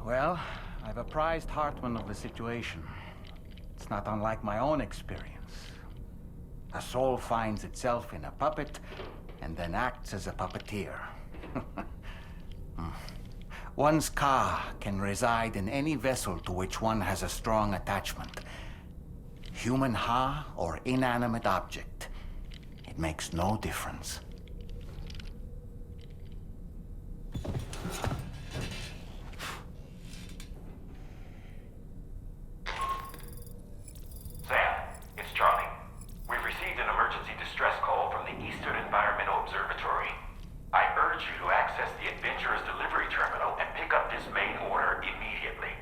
Well, I've apprised Hartman of the situation. It's not unlike my own experience. A soul finds itself in a puppet and then acts as a puppeteer. One's ka can reside in any vessel to which one has a strong attachment. Human ha or inanimate object. It makes no difference. Sam, it's Charlie. We've received an emergency distress call from the Eastern Environmental Observatory. I urge you to access the Adventurer's delivery terminal and pick up this main order immediately.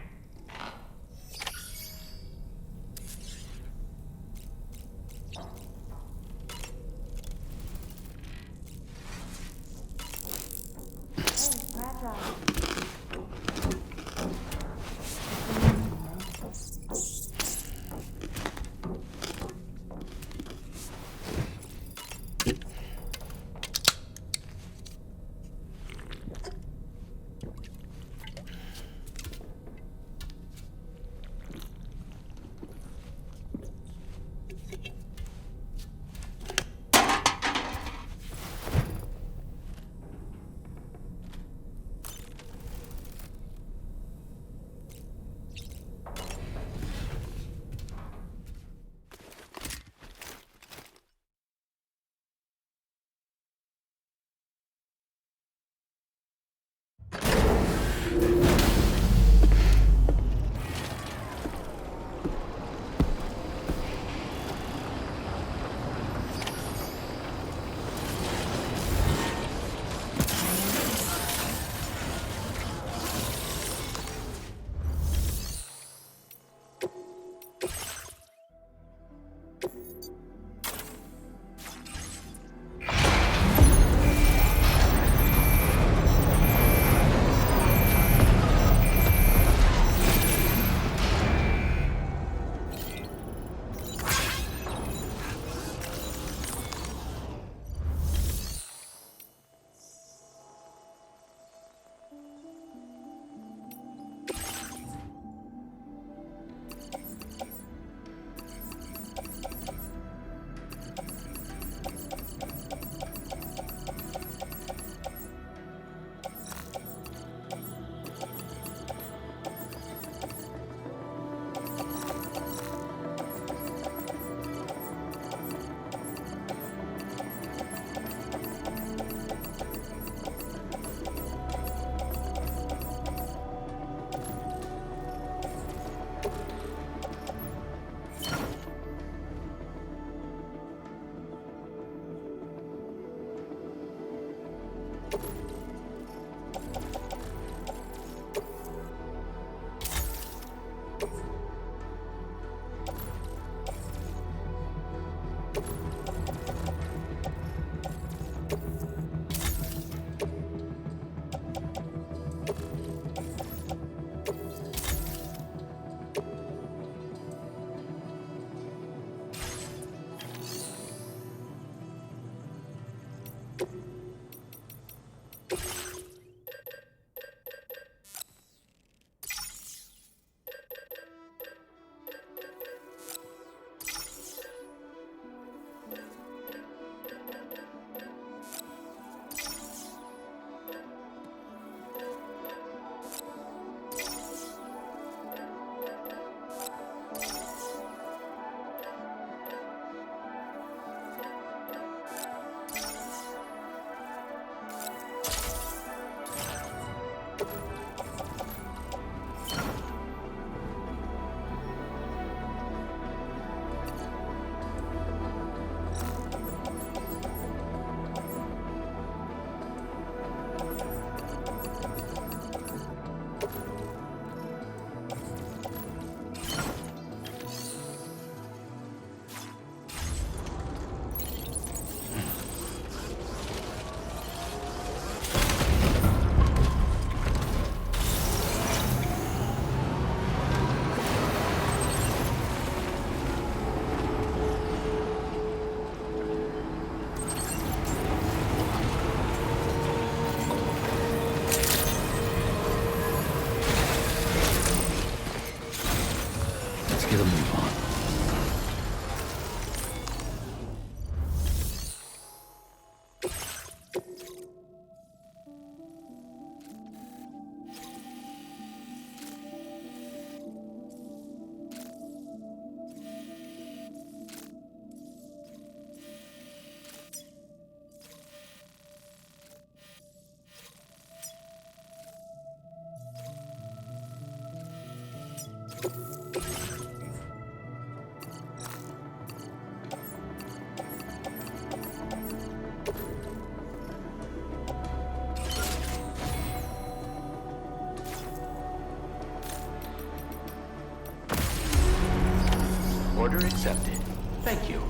Order accepted. Thank you.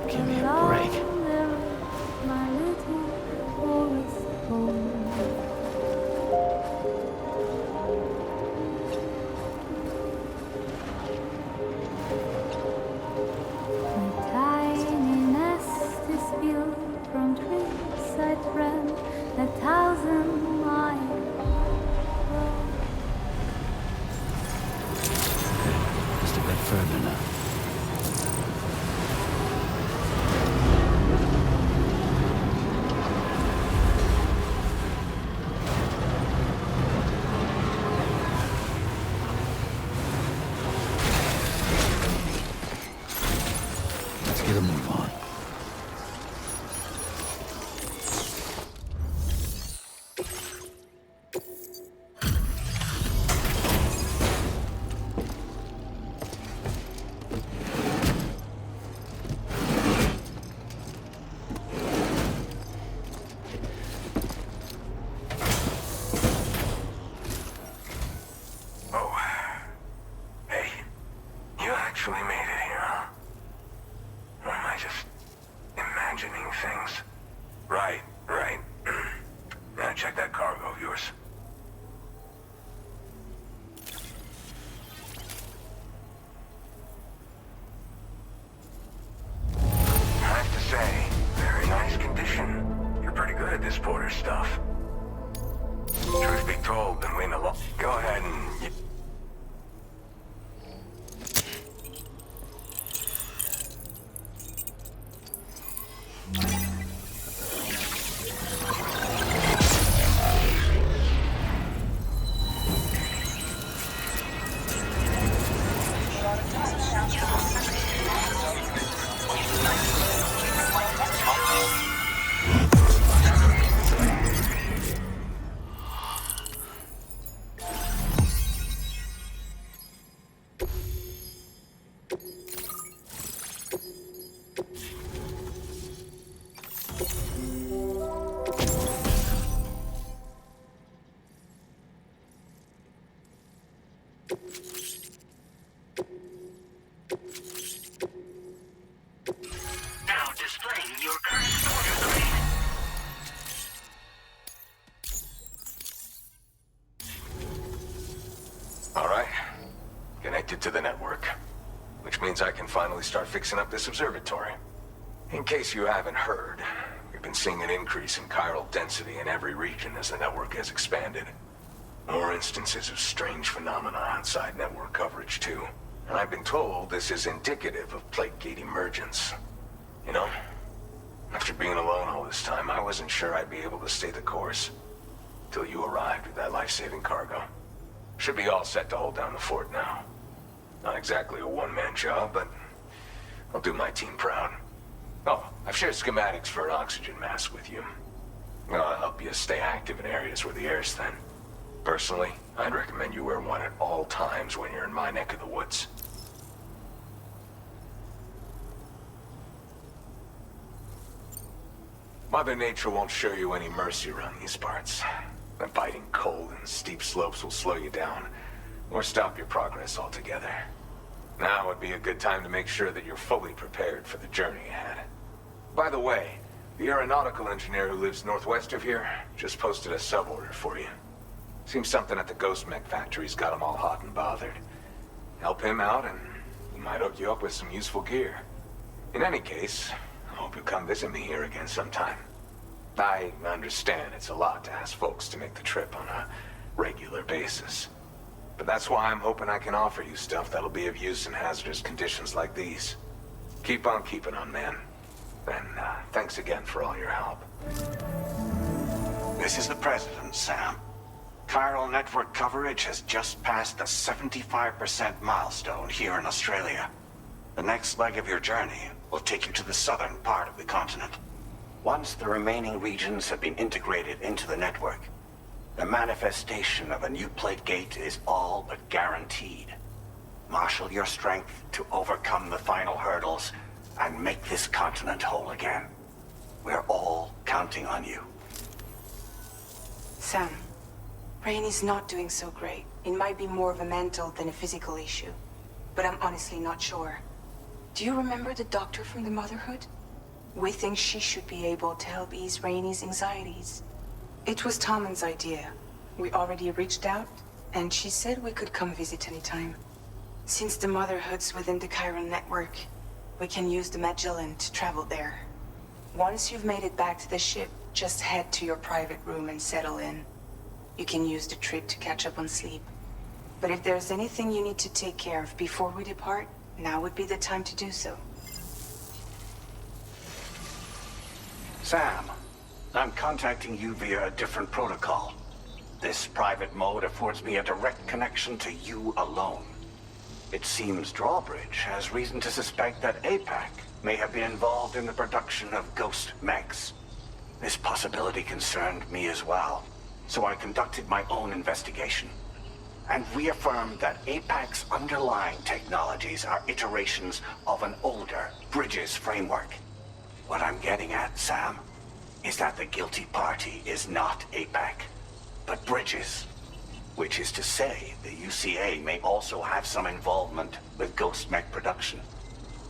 Give me a break. Just a bit further now. Let's get a move on. Oh. Hey. You actually made it here, huh? Or am I just imagining things? Right. Now check that cargo of yours. I have to say, very nice condition. You're pretty good at this porter stuff. Truth be told, been waiting a lot. Go ahead and... Now displaying your current order grade. All right. Connected to the network. Which means I can finally start fixing up this observatory. In case you haven't heard, we've been seeing an increase in chiral density in every region as the network has expanded. More instances of strange phenomena outside network coverage, too. And I've been told this is indicative of plate gate emergence. You know, after being alone all this time, I wasn't sure I'd be able to stay the course. Till you arrived with that life-saving cargo. Should be all set to hold down the fort now. Not exactly a one-man job, but I'll do my team proud. Oh, I've shared schematics for an oxygen mask with you. I'll help you stay active in areas where the air's thin. Personally, I'd recommend you wear one at all times when you're in my neck of the woods. Mother Nature won't show you any mercy around these parts. The biting cold and steep slopes will slow you down, or stop your progress altogether. Now would be a good time to make sure that you're fully prepared for the journey ahead. By the way, the aeronautical engineer who lives northwest of here just posted a sub-order for you. Seems something at the Ghost Mech factory's got him all hot and bothered. Help him out and he might hook you up with some useful gear. In any case, I hope you'll come visit me here again sometime. I understand it's a lot to ask folks to make the trip on a regular basis. But that's why I'm hoping I can offer you stuff that'll be of use in hazardous conditions like these. Keep on keeping on, man. And thanks again for all your help. This is the President, Sam. Chiral network coverage has just passed the 75% milestone here in Australia. The next leg of your journey will take you to the southern part of the continent. Once the remaining regions have been integrated into the network, the manifestation of a new plate gate is all but guaranteed. Marshal your strength to overcome the final hurdles and make this continent whole again. We're all counting on you. Sam, Rainy's not doing so great. It might be more of a mental than a physical issue, but I'm honestly not sure. Do you remember the doctor from the Motherhood? We think she should be able to help ease Rainey's anxieties. It was Tommen's idea. We already reached out, and she said we could come visit anytime. Since the Motherhood's within the Chiron network, we can use the Magellan to travel there. Once you've made it back to the ship, just head to your private room and settle in. You can use the trip to catch up on sleep. But if there's anything you need to take care of before we depart, now would be the time to do so. Sam, I'm contacting you via a different protocol. This private mode affords me a direct connection to you alone. It seems Drawbridge has reason to suspect that APAC may have been involved in the production of ghost mechs. This possibility concerned me as well, so I conducted my own investigation and reaffirmed that APAC's underlying technologies are iterations of an older Bridges framework. What I'm getting at, Sam, is that the guilty party is not APAC, but Bridges. Which is to say, the UCA may also have some involvement with ghost mech production.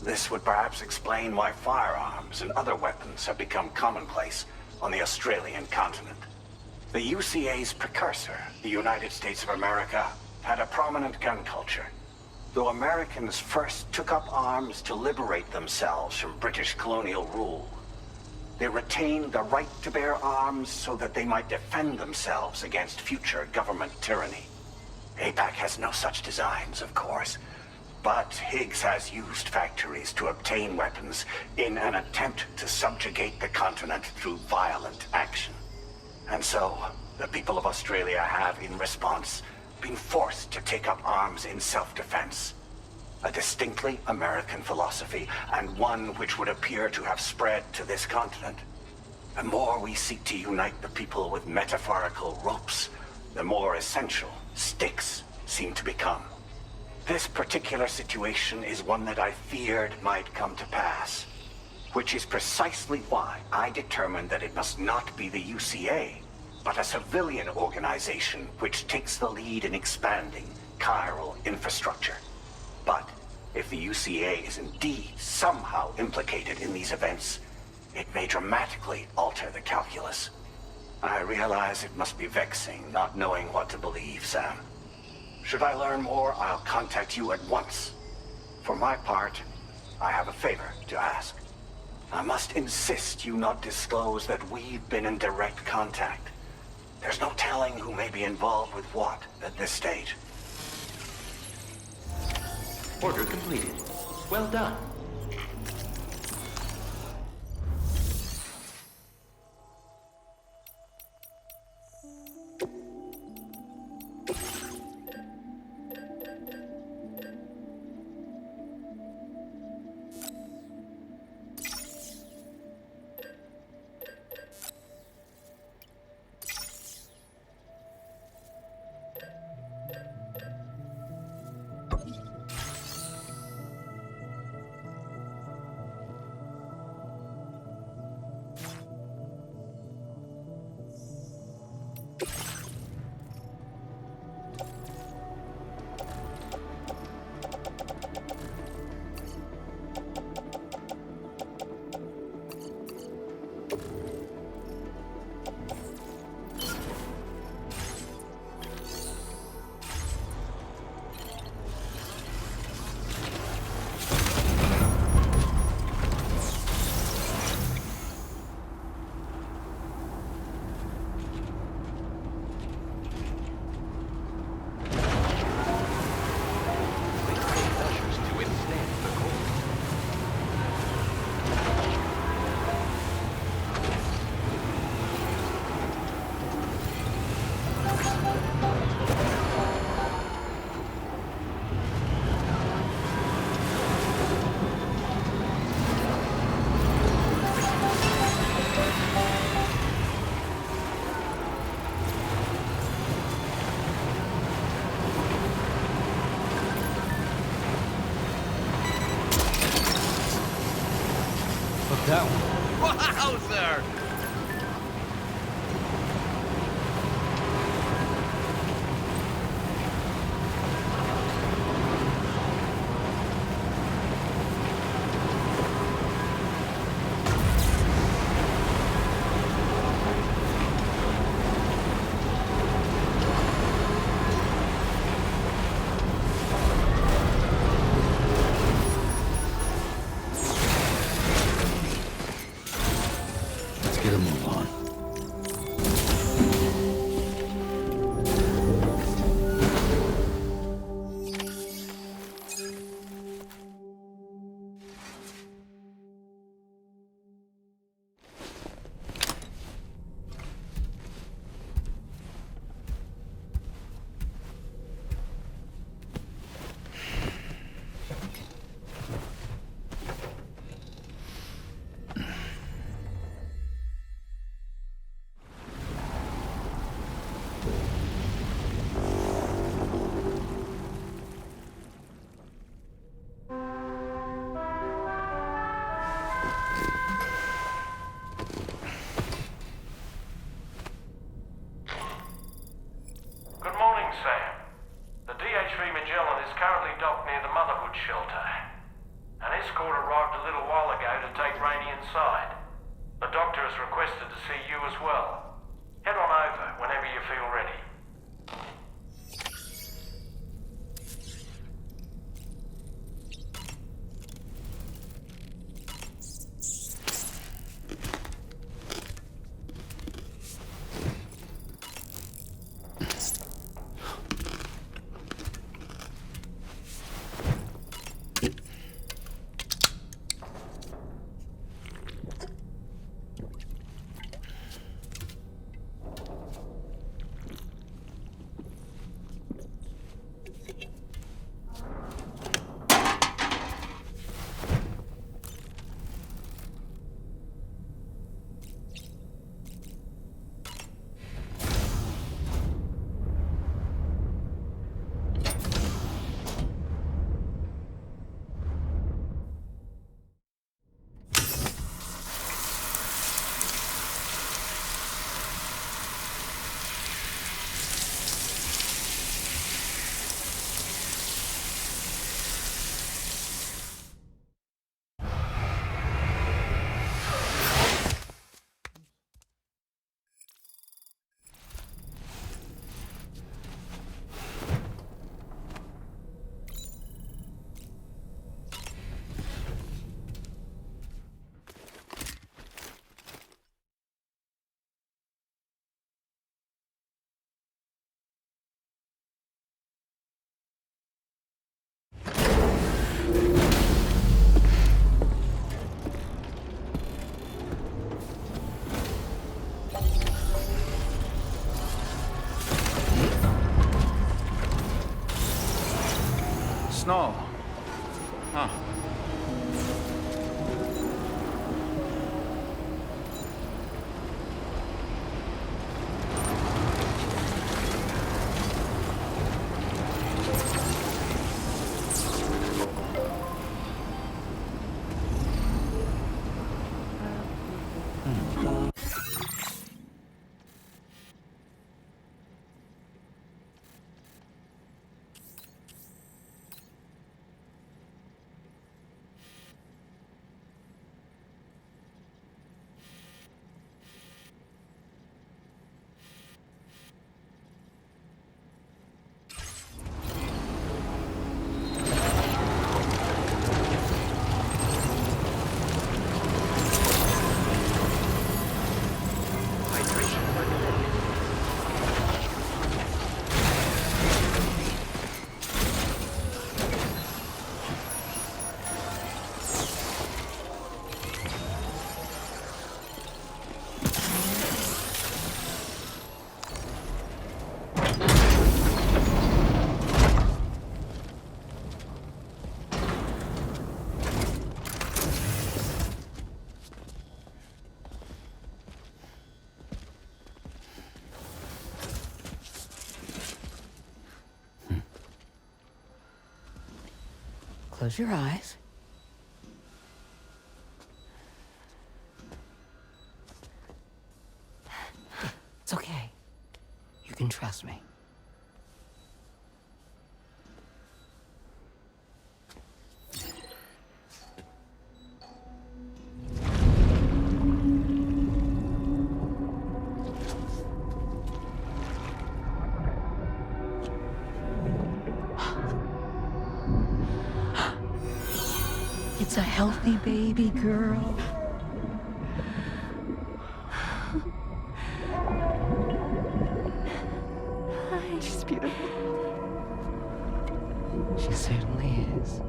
This would perhaps explain why firearms and other weapons have become commonplace on the Australian continent. The UCA's precursor, the United States of America, had a prominent gun culture. Though Americans first took up arms to liberate themselves from British colonial rule, they retained the right to bear arms so that they might defend themselves against future government tyranny. APAC has no such designs, of course, but Higgs has used factories to obtain weapons in an attempt to subjugate the continent through violent action. And so, the people of Australia have, in response, been forced to take up arms in self-defense. A distinctly American philosophy, and one which would appear to have spread to this continent. The more we seek to unite the people with metaphorical ropes, the more essential sticks seem to become. This particular situation is one that I feared might come to pass, which is precisely why I determined that it must not be the UCA, but a civilian organization which takes the lead in expanding chiral infrastructure. But if the UCA is indeed somehow implicated in these events, it may dramatically alter the calculus. I realize it must be vexing not knowing what to believe, Sam. Should I learn more, I'll contact you at once. For my part, I have a favor to ask. I must insist you not disclose that we've been in direct contact. There's no telling who may be involved with what at this stage. Order completed. Well done. That one. Wowzer! neighborhood shelter. An escort arrived a little while ago to take Rainey inside. The doctor has requested to see you as well. Head on over whenever you feel ready. Snow. Huh. Close your eyes. It's okay. You can trust me. It's a healthy baby girl. She's beautiful. She certainly is.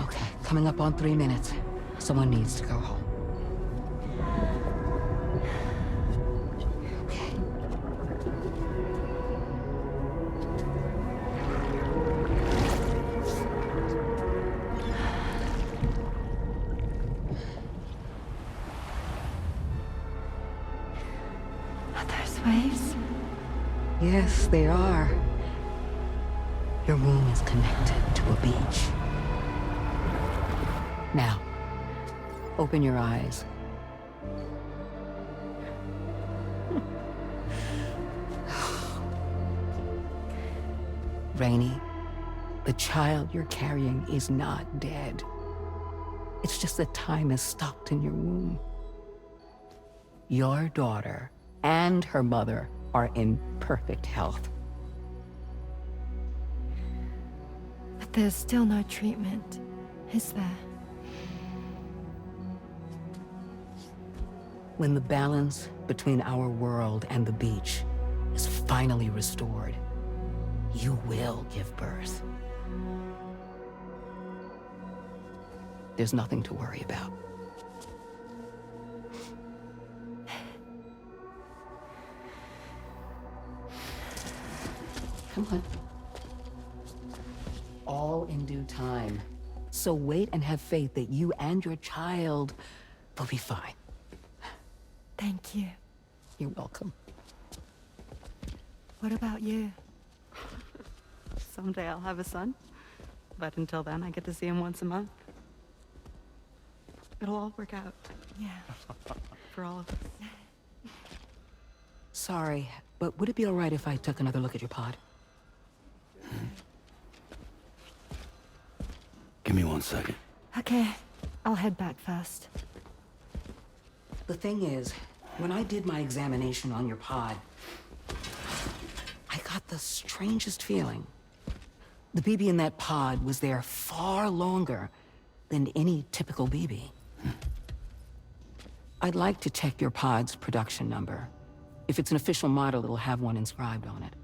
Okay, coming up on 3 minutes. Someone needs to go home. Waves? Yes, they are. Your room is connected to a beach. Now, open your eyes. Rainey, the child you're carrying is not dead. It's just that time has stopped in your womb. Your daughter and her mother are in perfect health. But there's still no treatment, is there? When the balance between our world and the beach is finally restored, you will give birth. There's nothing to worry about. Come on. All in due time. So wait and have faith that you and your child will be fine. Thank you. You're welcome. What about you? Someday I'll have a son. But until then, I get to see him once a month. It'll all work out. Yeah. For all of us. Sorry, but would it be all right if I took another look at your pod? Give me 1 second. Okay, I'll head back first. The thing is, when I did my examination on your pod, I got the strangest feeling. The BB in that pod was there far longer than any typical BB. I'd like to check your pod's production number. If it's an official model, it'll have one inscribed on it.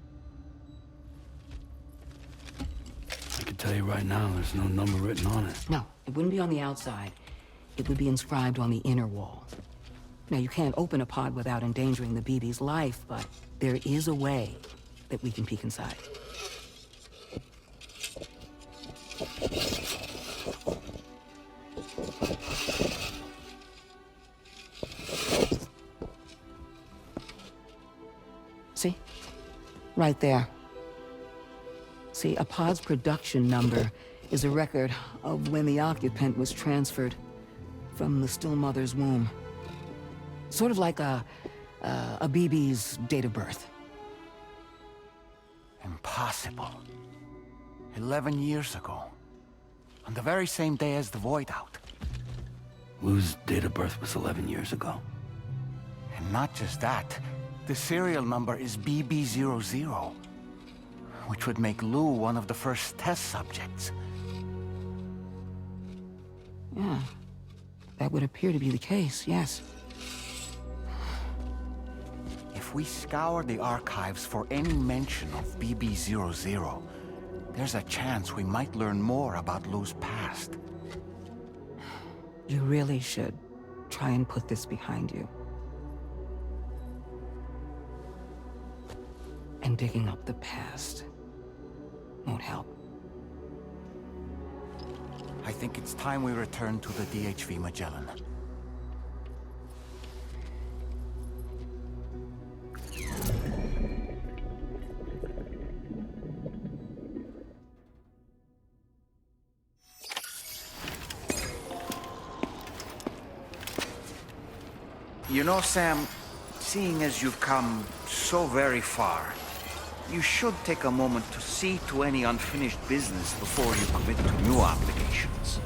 I can tell you right now, there's no number written on it. No, it wouldn't be on the outside. It would be inscribed on the inner wall. Now, you can't open a pod without endangering the BB's life, but there is a way that we can peek inside. See? Right there. See, a pod's production number is a record of when the occupant was transferred from the still mother's womb. Sort of like a BB's date of birth. Impossible. 11 years ago. On the very same day as the Void Out. Lou's date of birth was 11 years ago. And not just that, the serial number is BB00, which would make Lou one of the first test subjects. Yeah, that would appear to be the case, yes. If we scour the archives for any mention of BB00, there's a chance we might learn more about Lou's past. You really should try and put this behind you. And digging up the past won't help. I think it's time we return to the DHV Magellan. You know, Sam, seeing as you've come so very far, you should take a moment to see to any unfinished business before you commit to new obligations.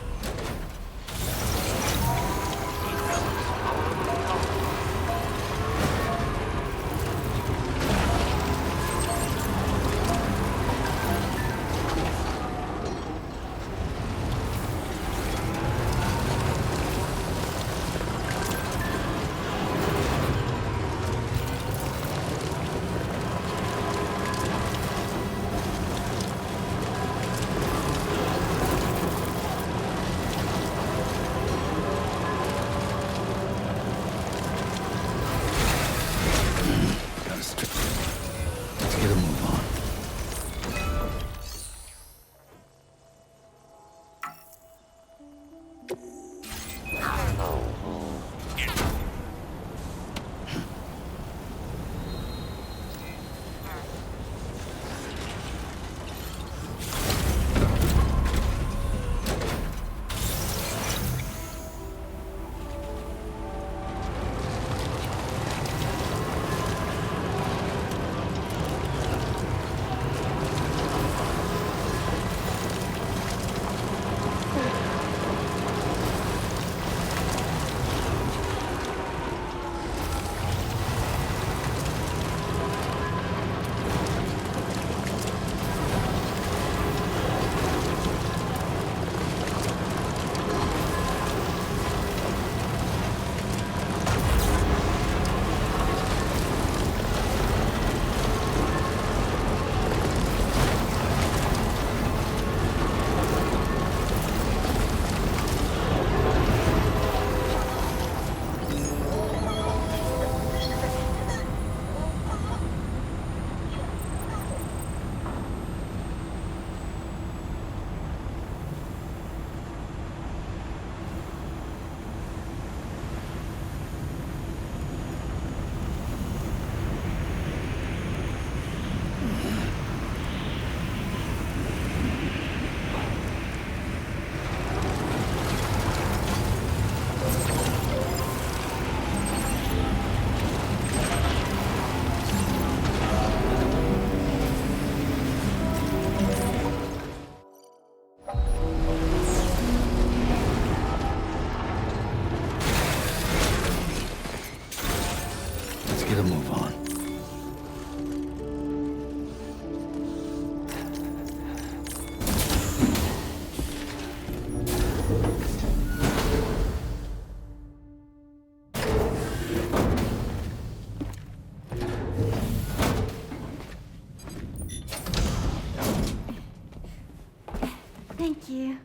Thank you.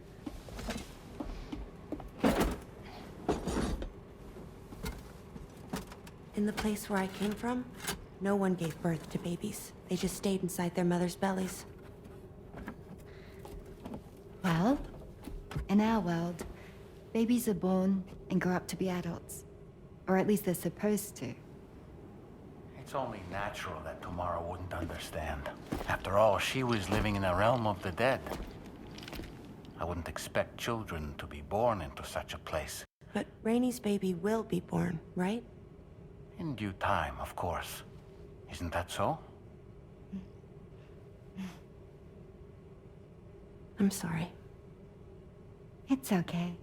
In the place where I came from, no one gave birth to babies. They just stayed inside their mother's bellies. Well, in our world, babies are born and grow up to be adults. Or at least they're supposed to. It's only natural that Tamara wouldn't understand. After all, she was living in a realm of the dead. I wouldn't expect children to be born into such a place. But Rainey's baby will be born, right? In due time, of course. Isn't that so? I'm sorry. It's okay.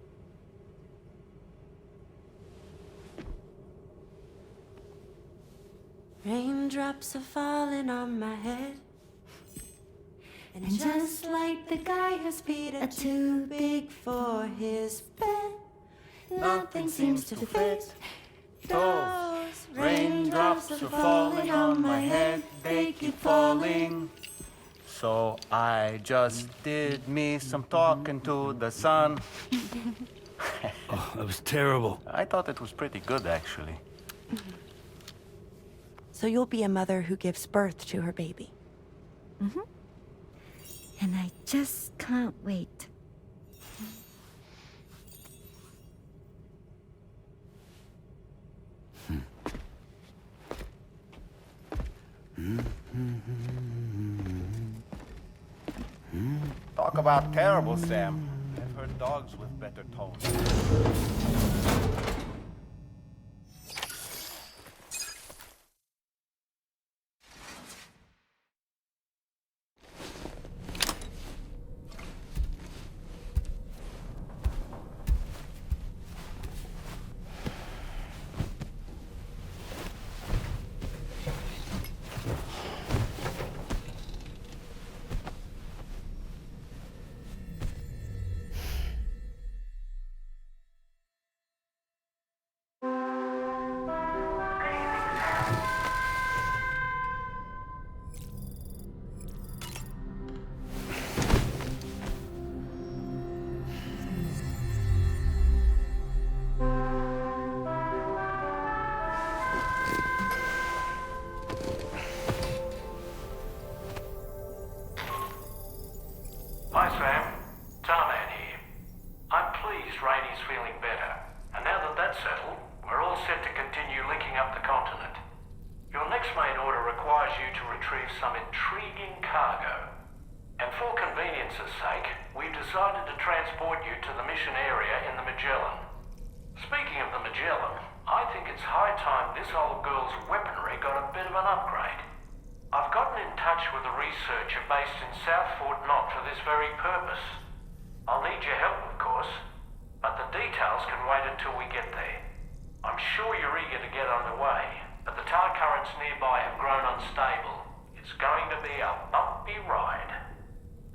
Raindrops are falling on my head. And just like the guy whose feet are too big for his bed, nothing seems to fit. Those raindrops are falling on my head, they keep falling. So I just did me some talking to the sun. Oh, that was terrible. I thought it was pretty good, actually. So you'll be a mother who gives birth to her baby. Mm-hmm. And I just can't wait. Talk about terrible, Sam. I've heard dogs with better tones. Hi, Sam. Tarman here. I'm pleased Rainey's feeling better. And now that that's settled, we're all set to continue linking up the continent. Your next main order requires you to retrieve some intriguing cargo. And for convenience's sake, we've decided to transport you to the mission area in the Magellan. Speaking of the Magellan, I think it's high time this old girl's weaponry got a bit of an upgrade. I've gotten in touch with a researcher based in South Fort Knott for this very purpose. I'll need your help, of course, but the details can wait until we get there. I'm sure you're eager to get underway, but the tide currents nearby have grown unstable. It's going to be a bumpy ride.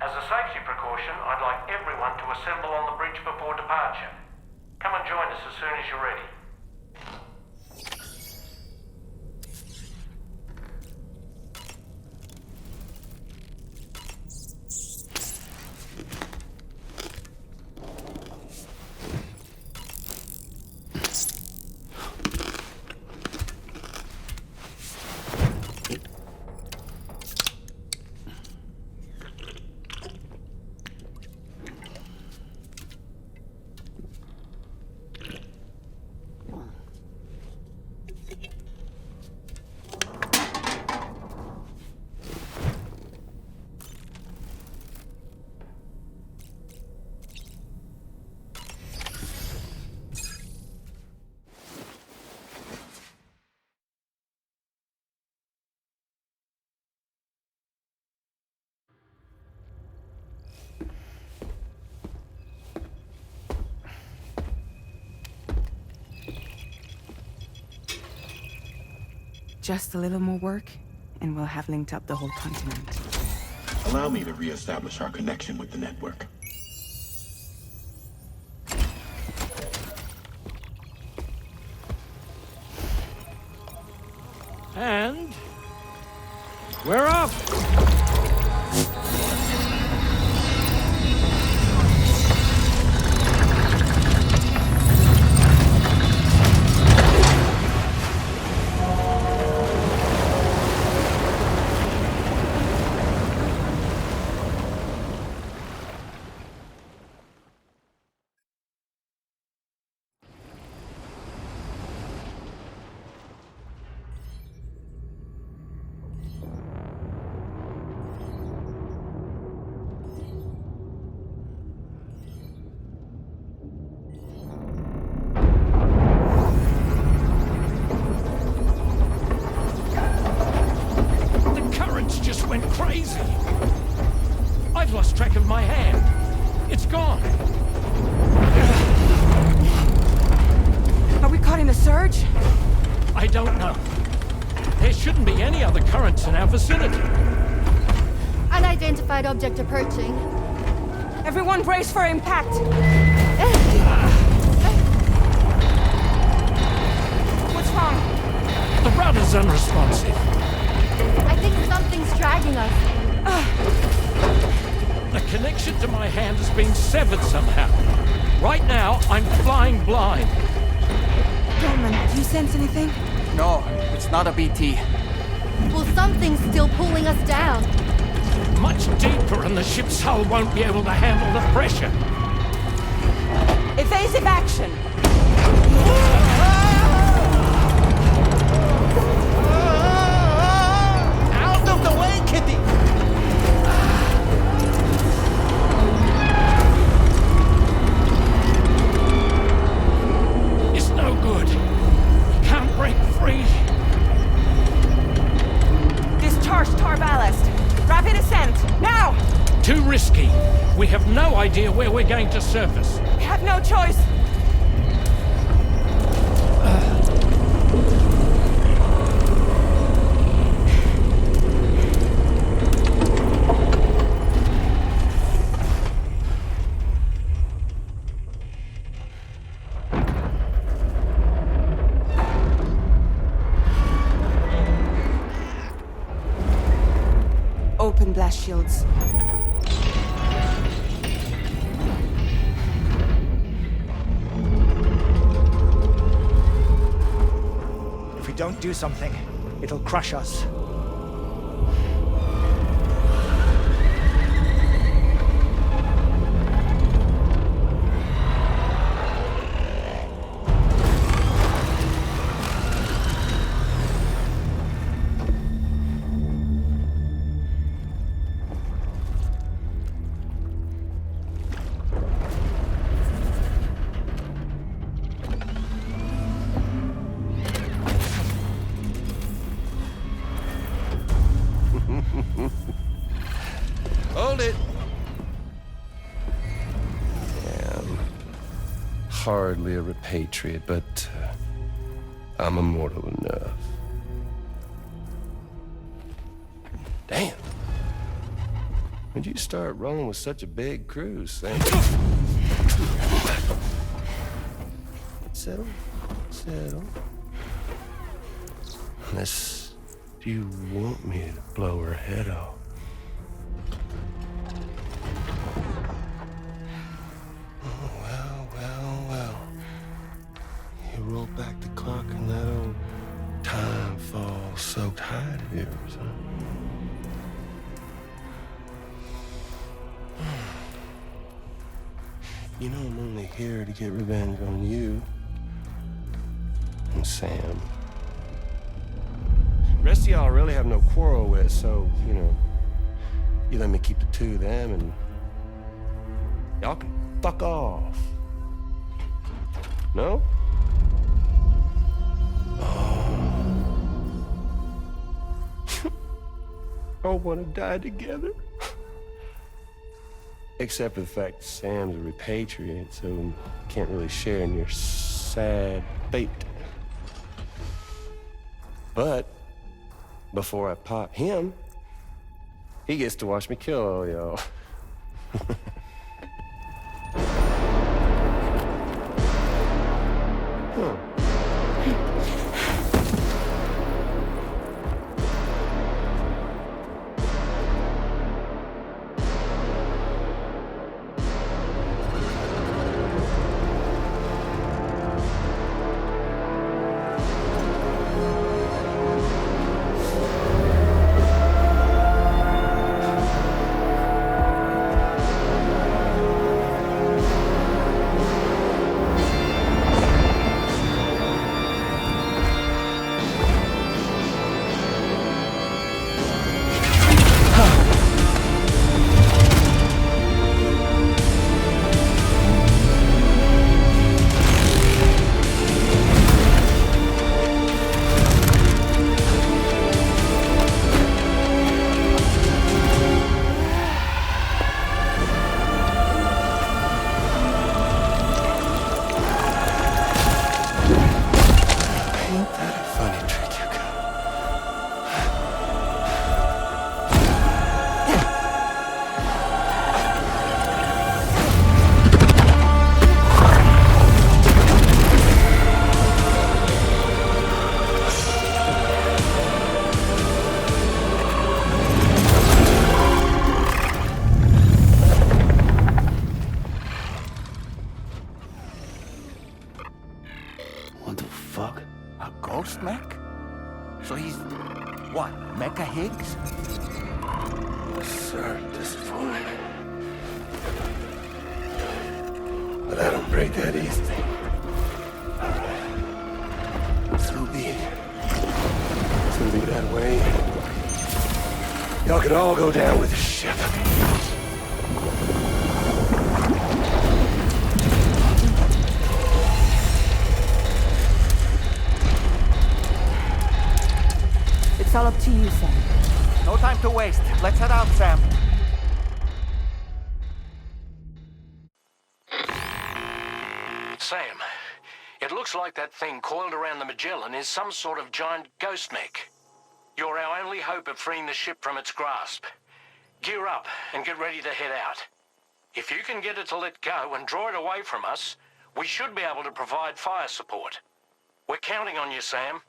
As a safety precaution, I'd like everyone to assemble on the bridge before departure. Come and join us as soon as you're ready. Just a little more work, and we'll have linked up the whole continent. Allow me to reestablish our connection with the network. And we're off! crazy? I've lost track of my hand. It's gone. Are we caught in a surge? I don't know. There shouldn't be any other currents in our vicinity. Unidentified object approaching. Everyone brace for impact. What's wrong? The rudder's unresponsive. I think something's dragging us. The connection to my hand has been severed somehow. Right now, I'm flying blind. Dorman, do you sense anything? No, it's not a BT. Well, something's still pulling us down. Much deeper, and the ship's hull won't be able to handle the pressure. Evasive action! Out of the way, Kitty! It's no good. Can't break free. Discharge tar ballast. Rapid ascent, now! Too risky. We have no idea where we're going to surface. We have no choice. Open blast shields. If we don't do something, it'll crush us. Hold it. I'm hardly a repatriate, but I'm immortal enough. Damn. When'd you start rolling with such a big crew, Sam? Settle. Settle. Unless you want me to blow her head off. You roll back the clock and that old time fall soaked hide of yours, huh? You know I'm only here to get revenge on you and Sam. The rest of y'all I really have no quarrel with, so, you know, you let me keep the two of them and y'all can fuck off. No? All want to die together. Except for the fact that Sam's a repatriate, so can't really share in your sad fate. But before I pop him, he gets to watch me kill all y'all. let him break that easy. So be it. It's gonna be that way. Y'all could all go down with the ship. It's all up to you, Sam. No time to waste. Let's head out, Sam. Sam, it looks like that thing coiled around the Magellan is some sort of giant ghost mech. You're our only hope of freeing the ship from its grasp. Gear up and get ready to head out. If you can get it to let go and draw it away from us, we should be able to provide fire support. We're counting on you, Sam.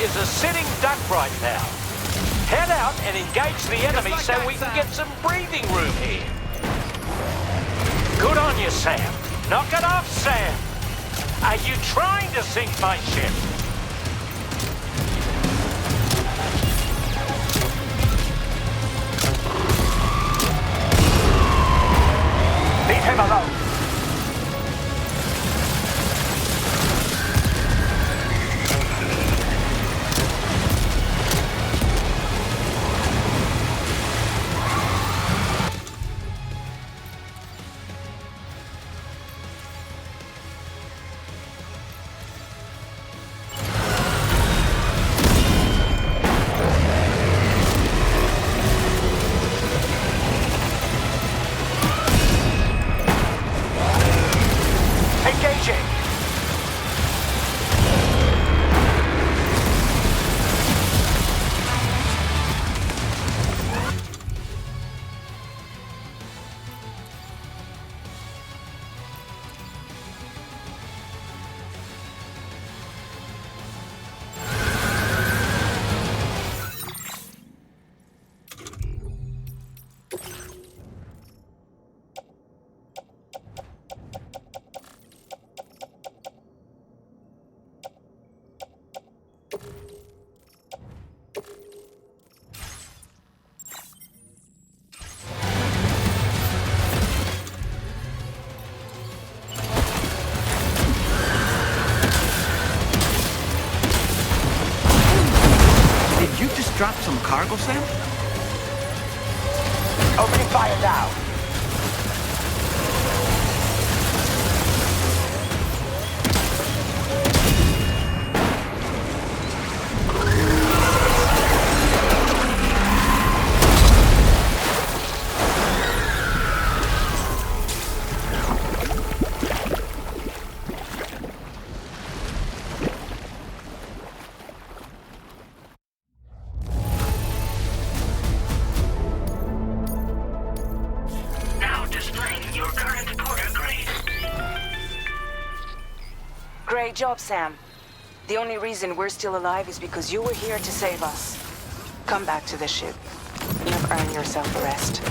Is a sitting duck right now. Head out and engage the enemy so we can get some breathing room here. Good on you, Sam. Knock it off, Sam. Are you trying to sink my ship? Leave him alone. Drop some cargo, Sam? Opening fire now. Great job, Sam. The only reason we're still alive is because you were here to save us. Come back to the ship. You've earned yourself a rest.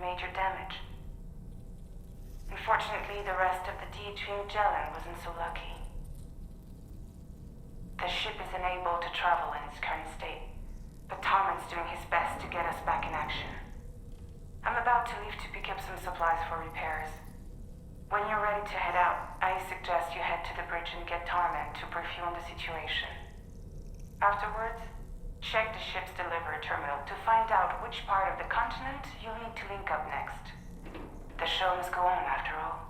major damage. Unfortunately, the rest of the DH Magellan wasn't so lucky. The ship is unable to travel in its current state, but Tarman's doing his best to get us back in action. I'm about to leave to pick up some supplies for repairs. When you're ready to head out, I suggest you head to the bridge and get Tarman to brief you on the situation. Afterwards, check the ship's delivery terminal to find out which part of the continent you'll need to link up next. The show must go on, after all.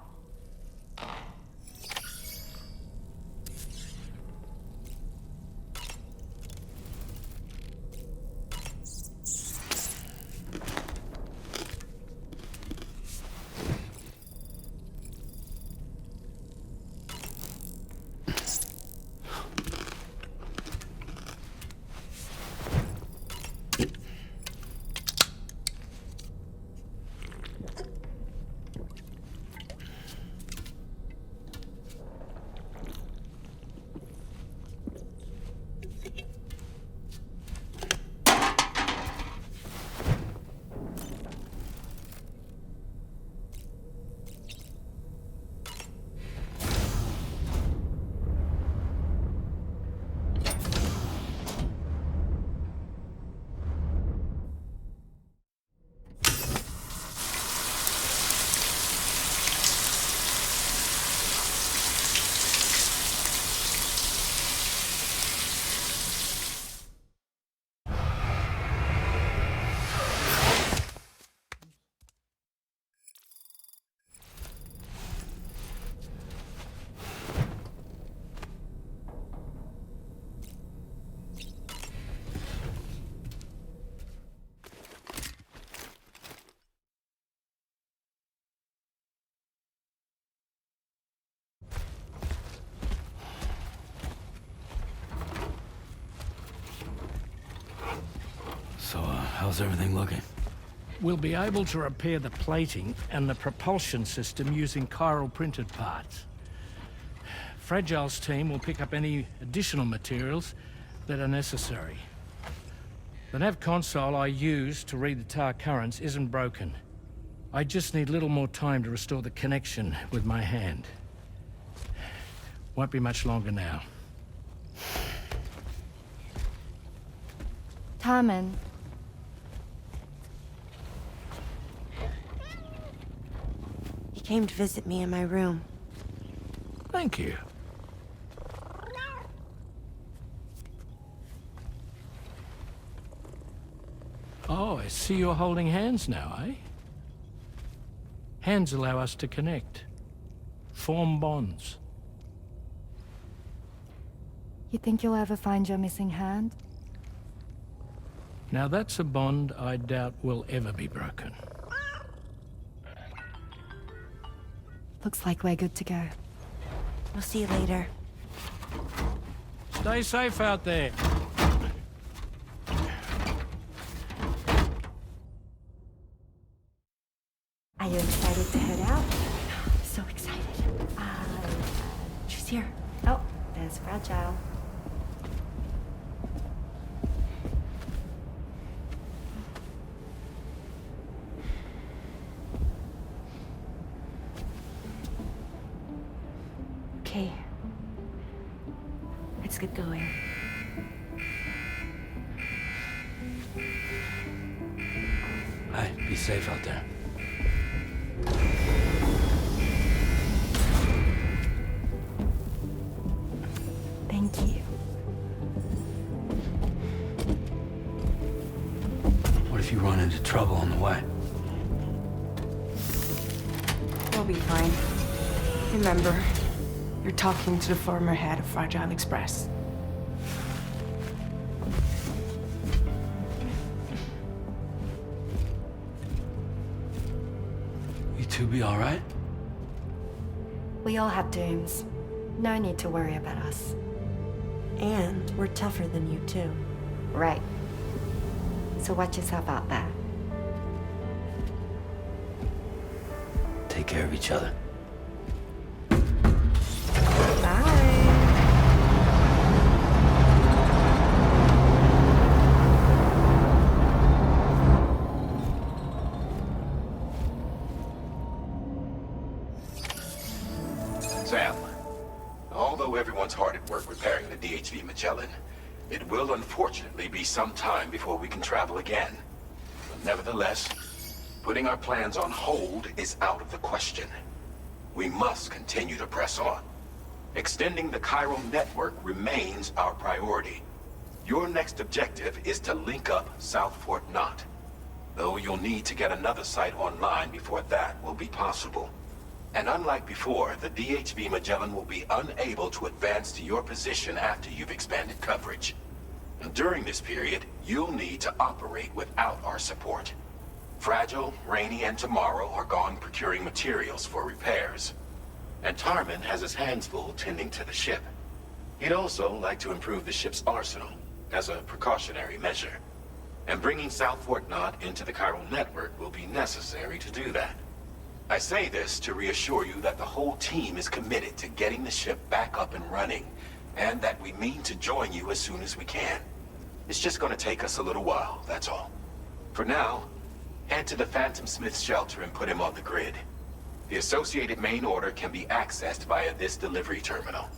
So, how's everything looking? We'll be able to repair the plating and the propulsion system using chiral printed parts. Fragile's team will pick up any additional materials that are necessary. The nav console I use to read the tar currents isn't broken. I just need a little more time to restore the connection with my hand. Won't be much longer now. Tarman. He came to visit me in my room. Thank you. Oh, I see you're holding hands now, eh? Hands allow us to connect, form bonds. You think you'll ever find your missing hand? Now that's a bond I doubt will ever be broken. Looks like we're good to go. We'll see you later. Stay safe out there. Are you excited to head out? So excited. She's here. Oh, there's Fragile. Okay. Let's get going. Hey, be safe out there. Thank you. What if you run into trouble on the way? We'll be fine. Remember, you're talking to the former head of Fragile Express. You two be all right? We all have dooms. No need to worry about us. And we're tougher than you, too. Right. So watch yourself out there. Take care of each other. Sam, although everyone's hard at work repairing the DHV Magellan, it will unfortunately be some time before we can travel again. But nevertheless, putting our plans on hold is out of the question. We must continue to press on. Extending the chiral network remains our priority. Your next objective is to link up South Fort Knot. Though you'll need to get another site online before that will be possible. And unlike before, the DHV Magellan will be unable to advance to your position after you've expanded coverage. And during this period, you'll need to operate without our support. Fragile, Rainey, and Tomorrow are gone procuring materials for repairs. And Tarman has his hands full tending to the ship. He'd also like to improve the ship's arsenal, as a precautionary measure. And bringing South Fort Knot into the chiral network will be necessary to do that. I say this to reassure you that the whole team is committed to getting the ship back up and running, and that we mean to join you as soon as we can. It's just gonna take us a little while, that's all. For now, head to the Phantom Smith's shelter and put him on the grid. The associated main order can be accessed via this delivery terminal.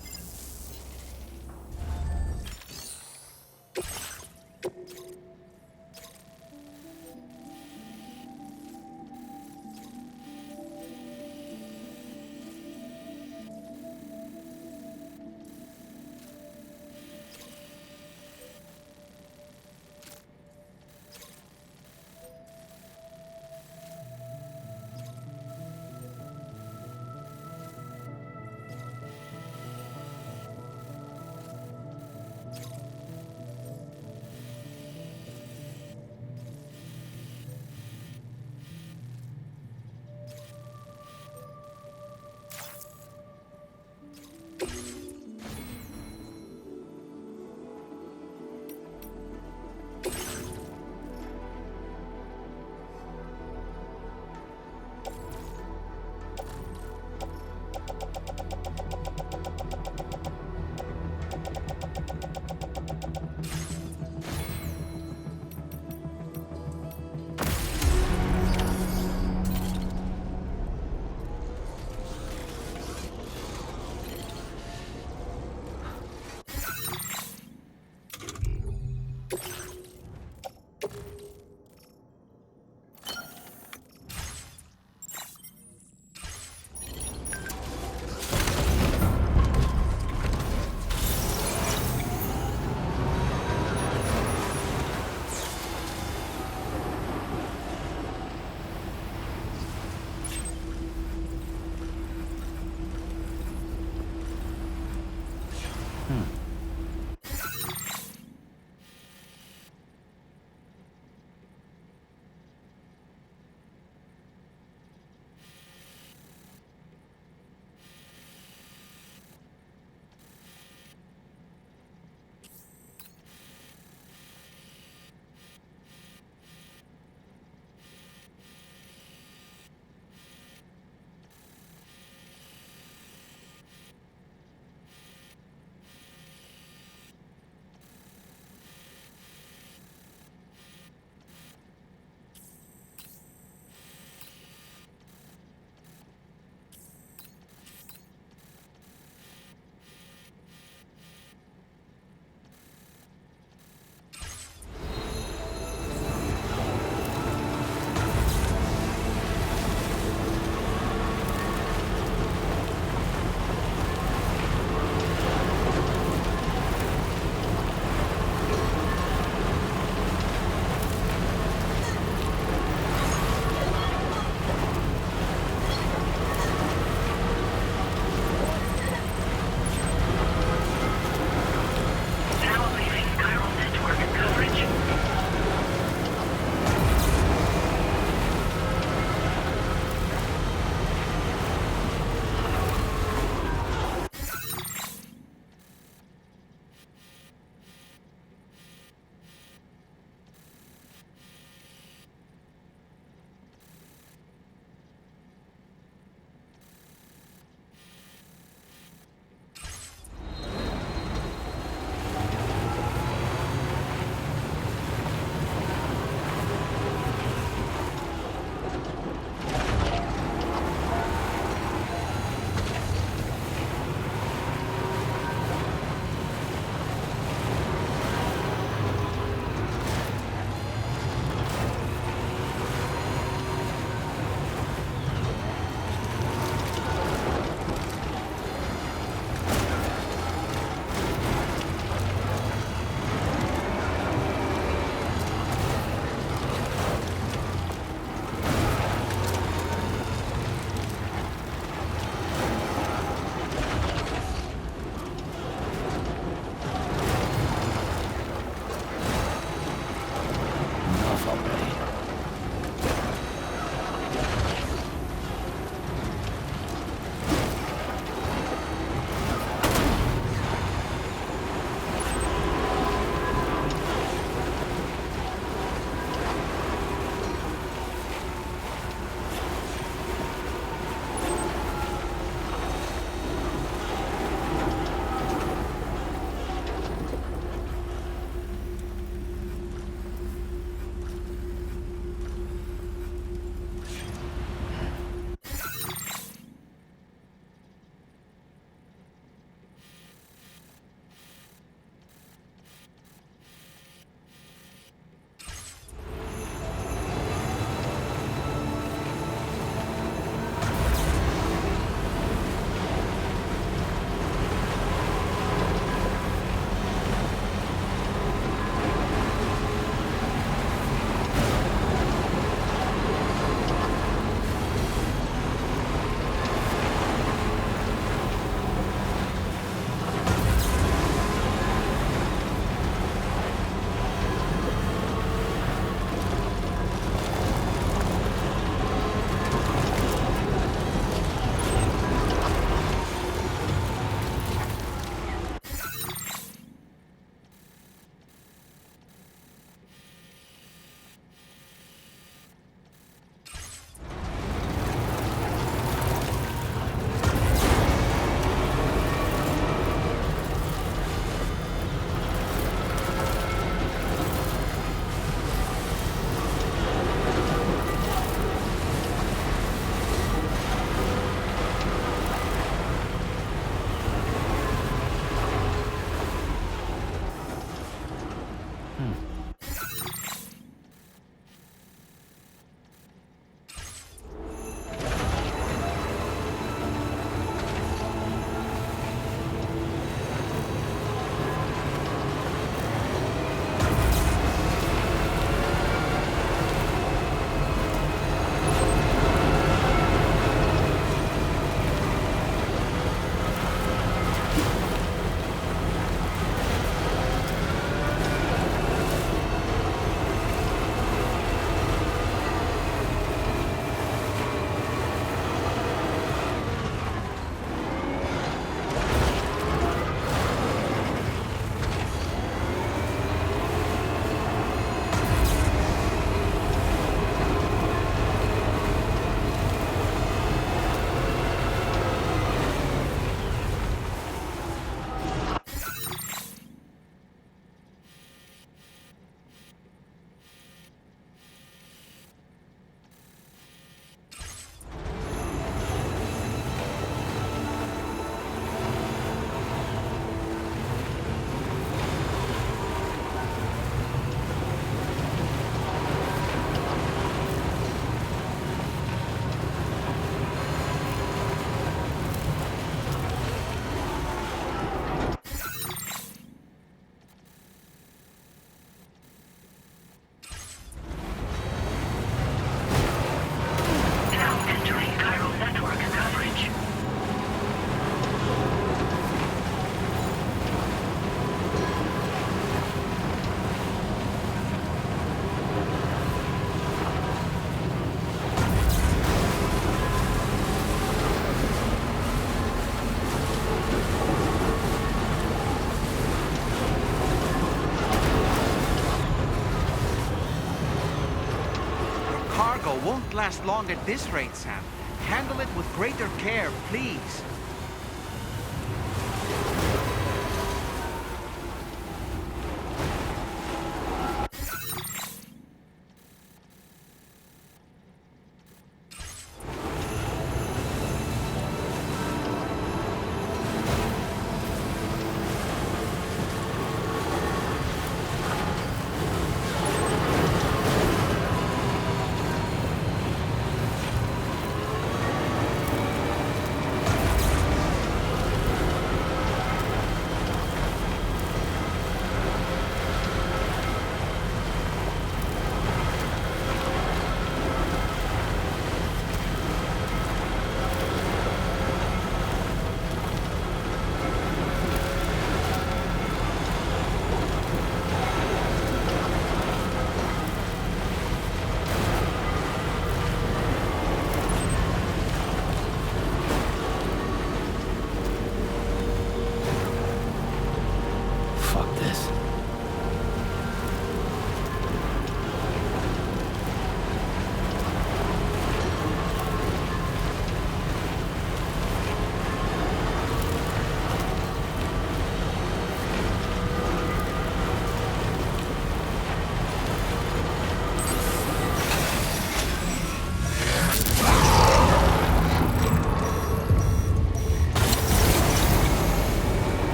won't last long at this rate, Sam. Handle it with greater care, please.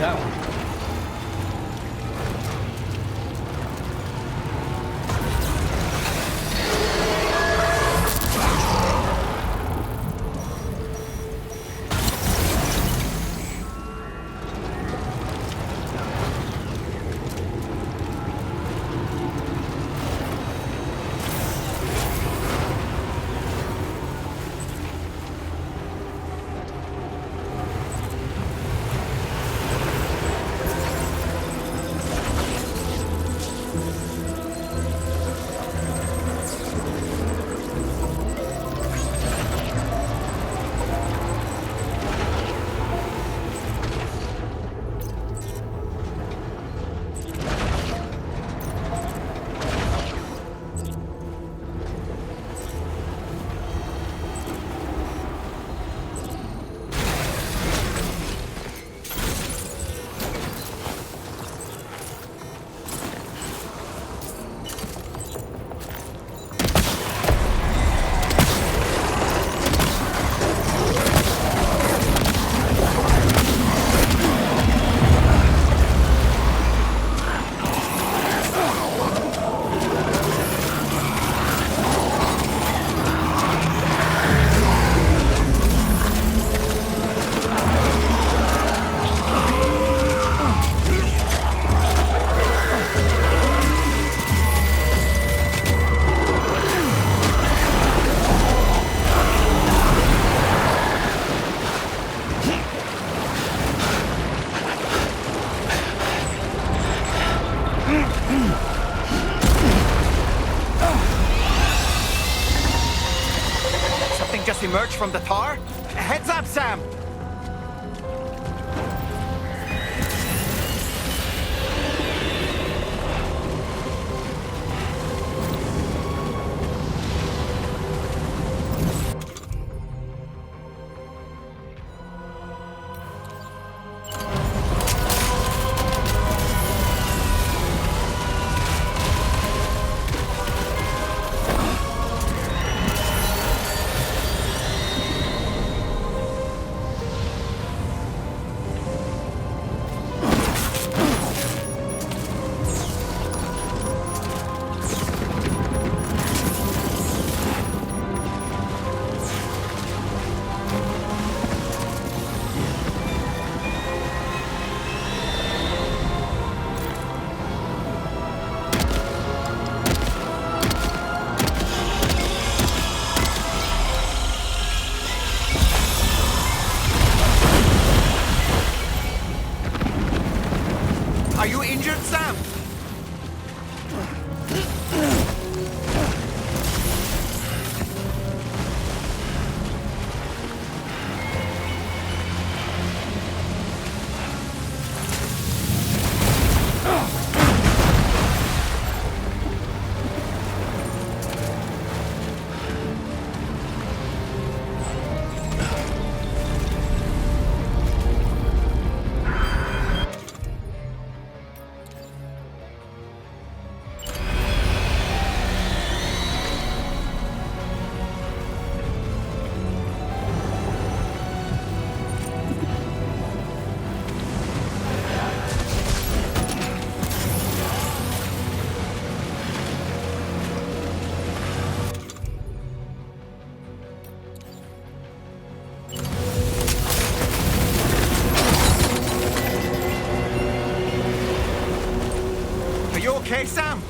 That one. emerge from the tar? Heads up, Sam! Are you injured, Sam? Are you okay, Sam?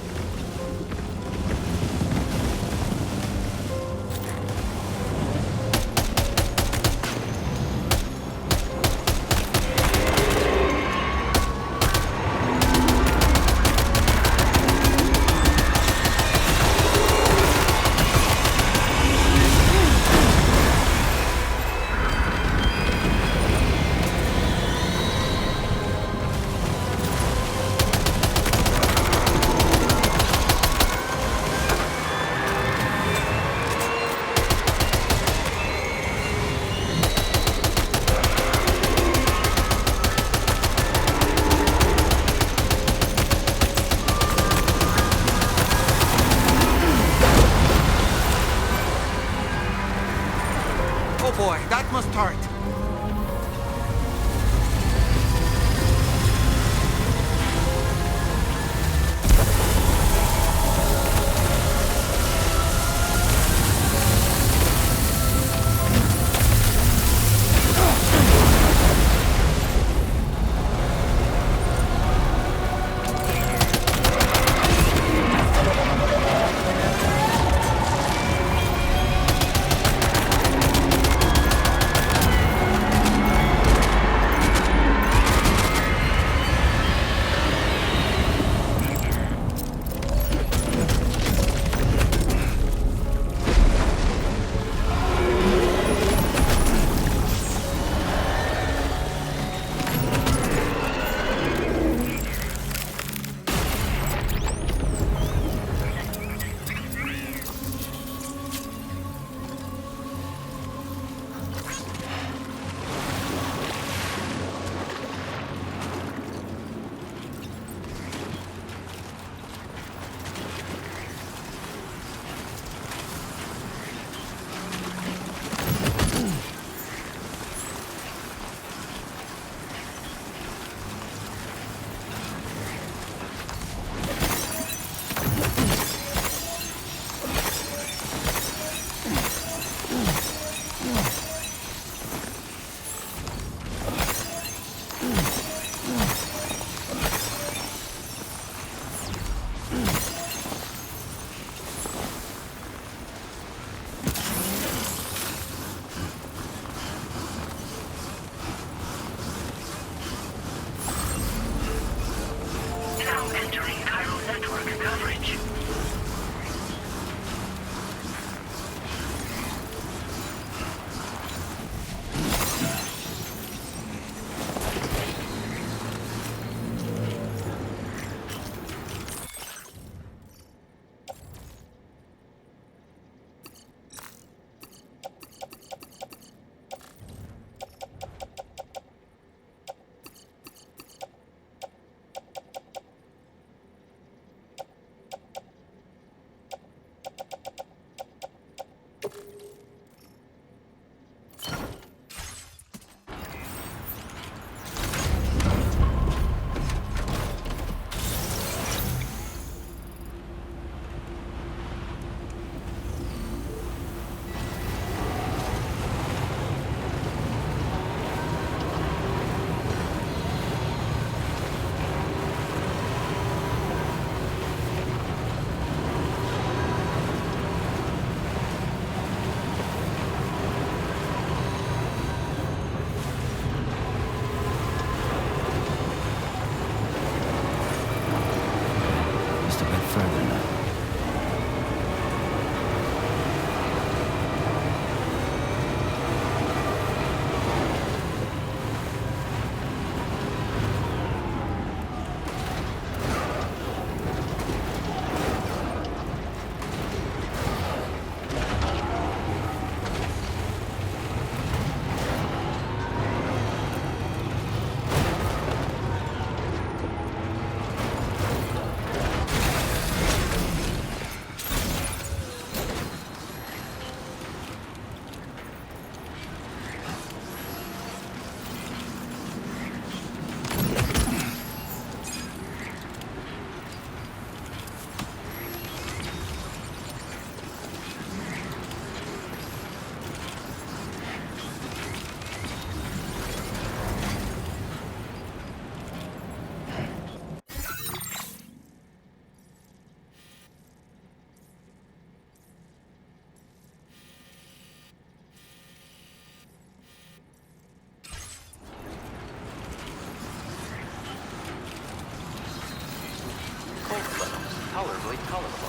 tolerably colorful.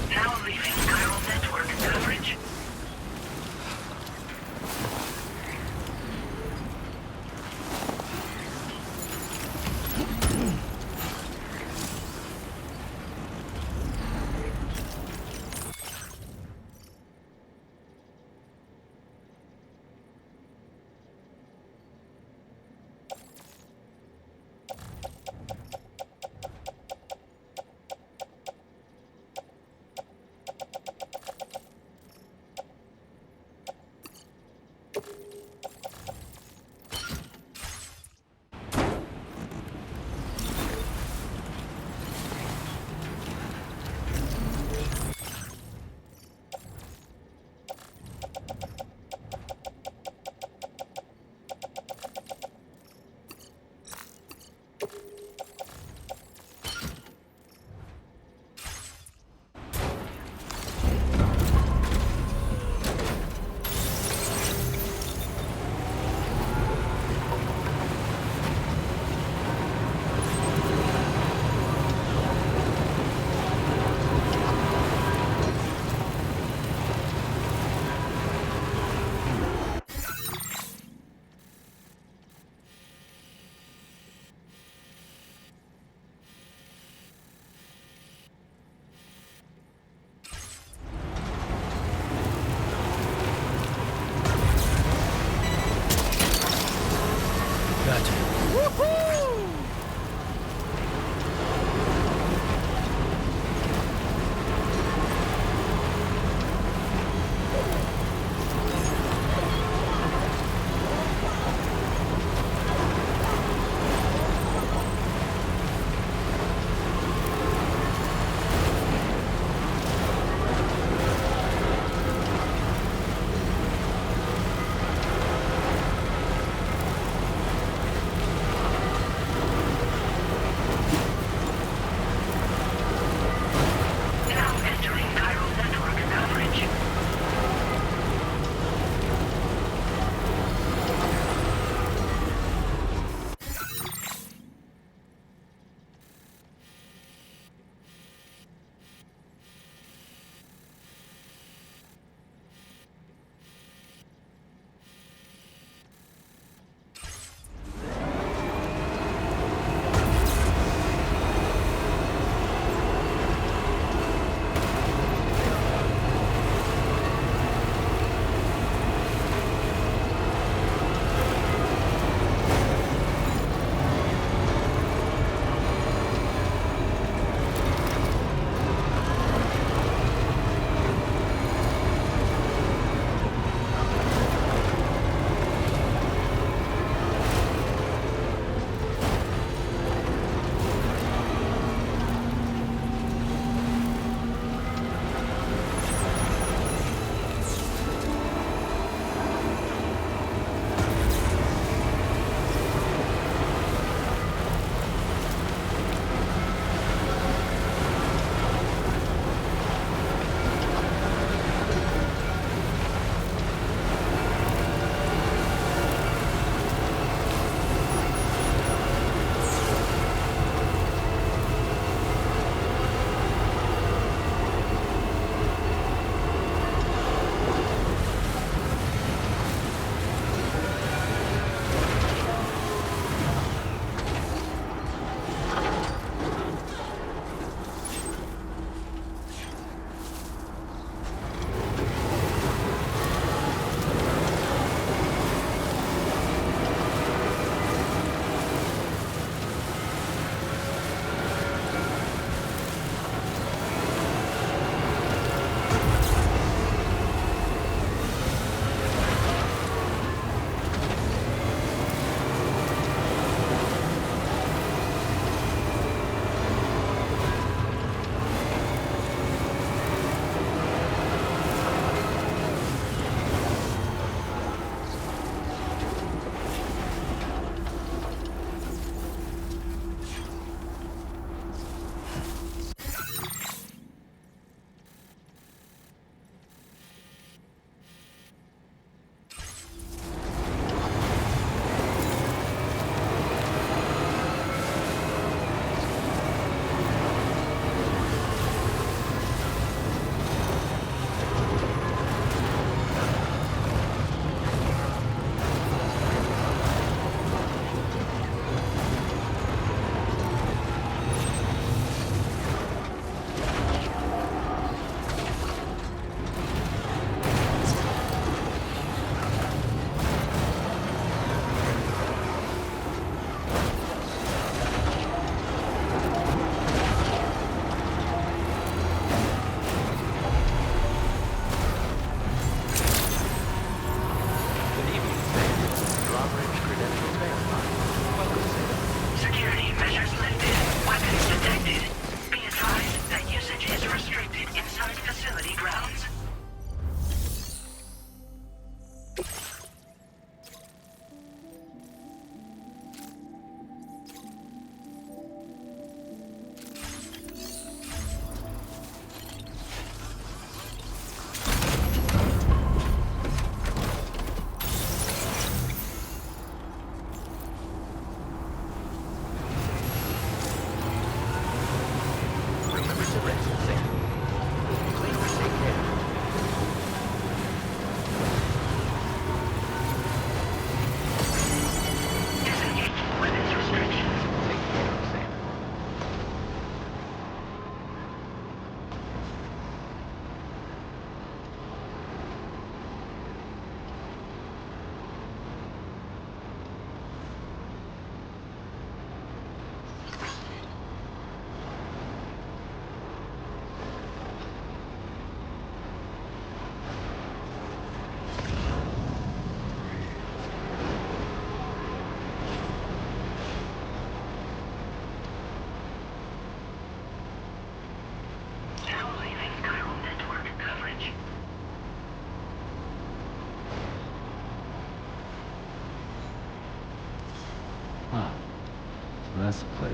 Now leaving neural network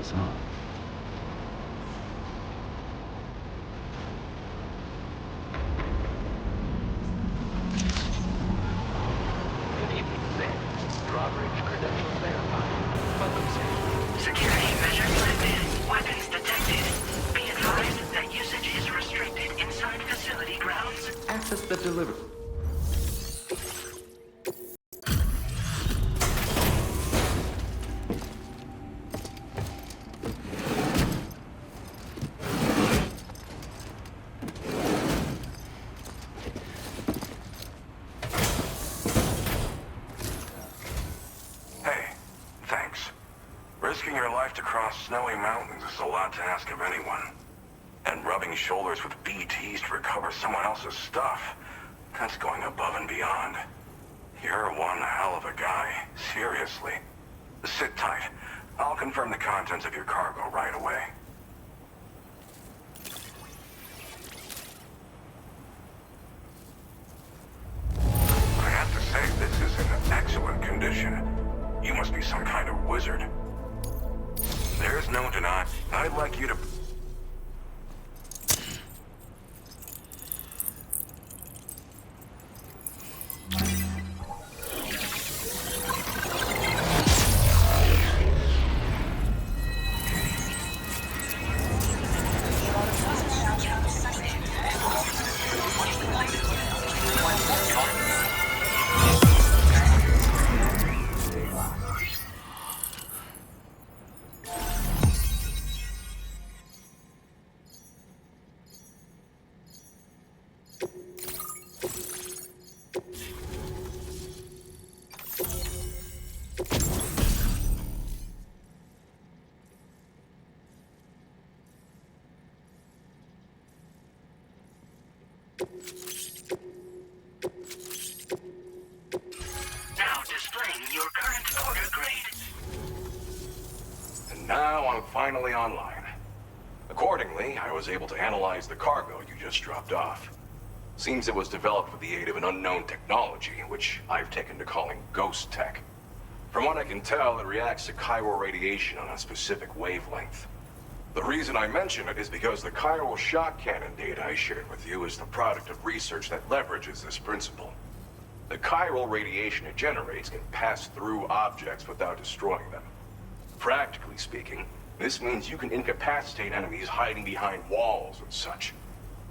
us on. Good evening, Sam. Drawbridge credentials verified. Welcome, Sam. Security measures lifted. Weapons detected. Be advised that usage is restricted inside facility grounds. Access the delivery. Hey, thanks. Risking your life to cross snowy mountains is a lot to ask of anyone. And rubbing shoulders with BTs to recover someone else's stuff, that's going above and beyond. You're one hell of a guy, seriously. Sit tight. I'll confirm the contents of your cargo right away. I have to say, this is in excellent condition. You must be some kind of wizard. There's no denying. I'd like you to... Now displaying your current order grade. And now I'm finally online. Accordingly, I was able to analyze the cargo you just dropped off. Seems it was developed with the aid of an unknown technology, which I've taken to calling ghost tech. From what I can tell, it reacts to chiral radiation on a specific wavelength. The reason I mention it is because the chiral shock cannon data I shared with you is the product of research that leverages this principle. The chiral radiation it generates can pass through objects without destroying them. Practically speaking, this means you can incapacitate enemies hiding behind walls and such.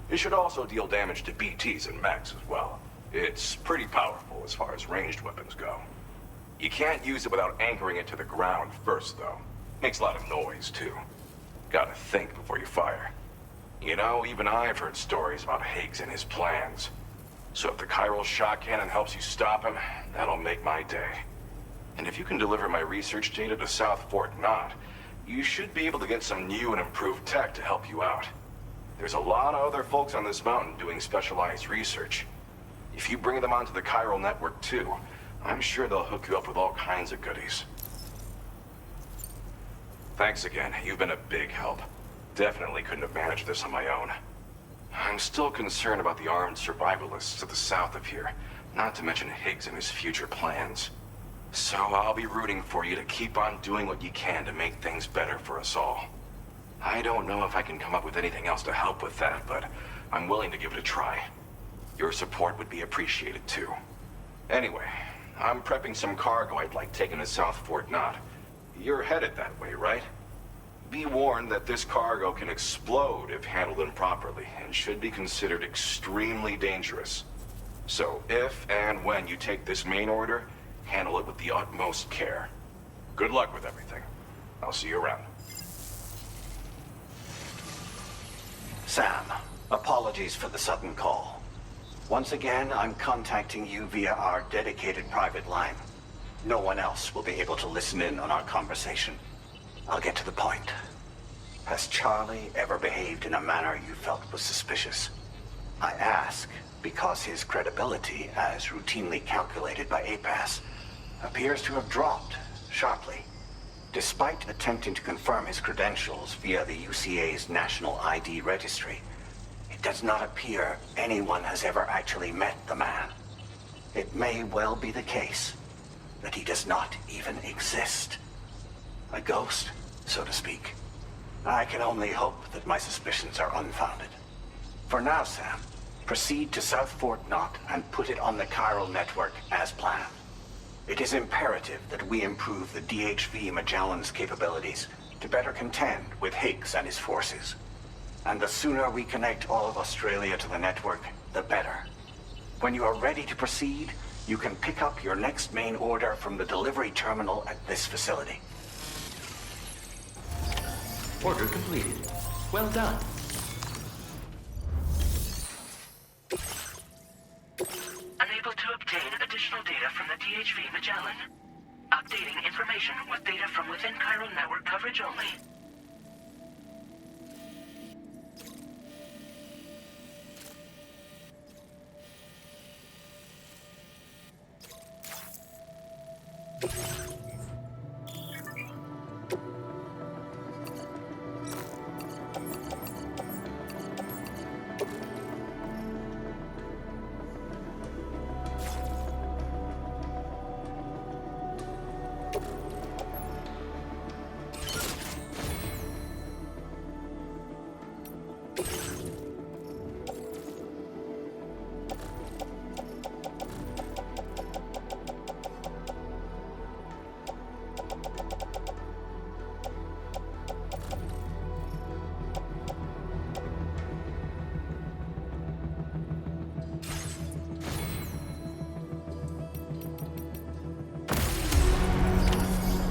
It should also deal damage to BTs and mechs as well. It's pretty powerful as far as ranged weapons go. You can't use it without anchoring it to the ground first, though. Makes a lot of noise, too. Gotta think before you fire. You know, even I've heard stories about Higgs and his plans. So if the chiral shock cannon helps you stop him, that'll make my day. And if you can deliver my research data to South Fort Knott, you should be able to get some new and improved tech to help you out. There's a lot of other folks on this mountain doing specialized research. If you bring them onto the chiral network too, I'm sure they'll hook you up with all kinds of goodies. Thanks again. You've been a big help. Definitely couldn't have managed this on my own. I'm still concerned about the armed survivalists to the south of here, not to mention Higgs and his future plans. So I'll be rooting for you to keep on doing what you can to make things better for us all. I don't know if I can come up with anything else to help with that, but I'm willing to give it a try. Your support would be appreciated too. Anyway, I'm prepping some cargo I'd like taken to South Fort Knott. You're headed that way, right? Be warned that this cargo can explode if handled improperly, and should be considered extremely dangerous. So if and when you take this main order, handle it with the utmost care. Good luck with everything. I'll see you around. Sam, apologies for the sudden call. Once again, I'm contacting you via our dedicated private line. No one else will be able to listen in on our conversation. I'll get to the point. Has Charlie ever behaved in a manner you felt was suspicious? I ask because his credibility, as routinely calculated by APAS, appears to have dropped sharply. Despite attempting to confirm his credentials via the UCA's National ID Registry, it does not appear anyone has ever actually met the man. It may well be the case that he does not even exist. A ghost so to speak. I can only hope that my suspicions are unfounded. For now, Sam, proceed to South Fort Knot and put it on the chiral network as planned. It is imperative that we improve the DHV Magellan's capabilities to better contend with Higgs and his forces. And the sooner we connect all of Australia to the network, the better. When you are ready to proceed, you can pick up your next main order from the delivery terminal at this facility. Order completed. Well done. Unable to obtain additional data from the DHV Magellan. Updating information with data from within chiral network coverage only.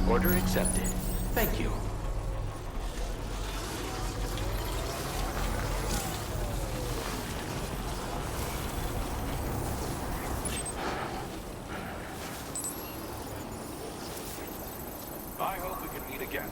Order accepted. Thank you. I hope we can meet again.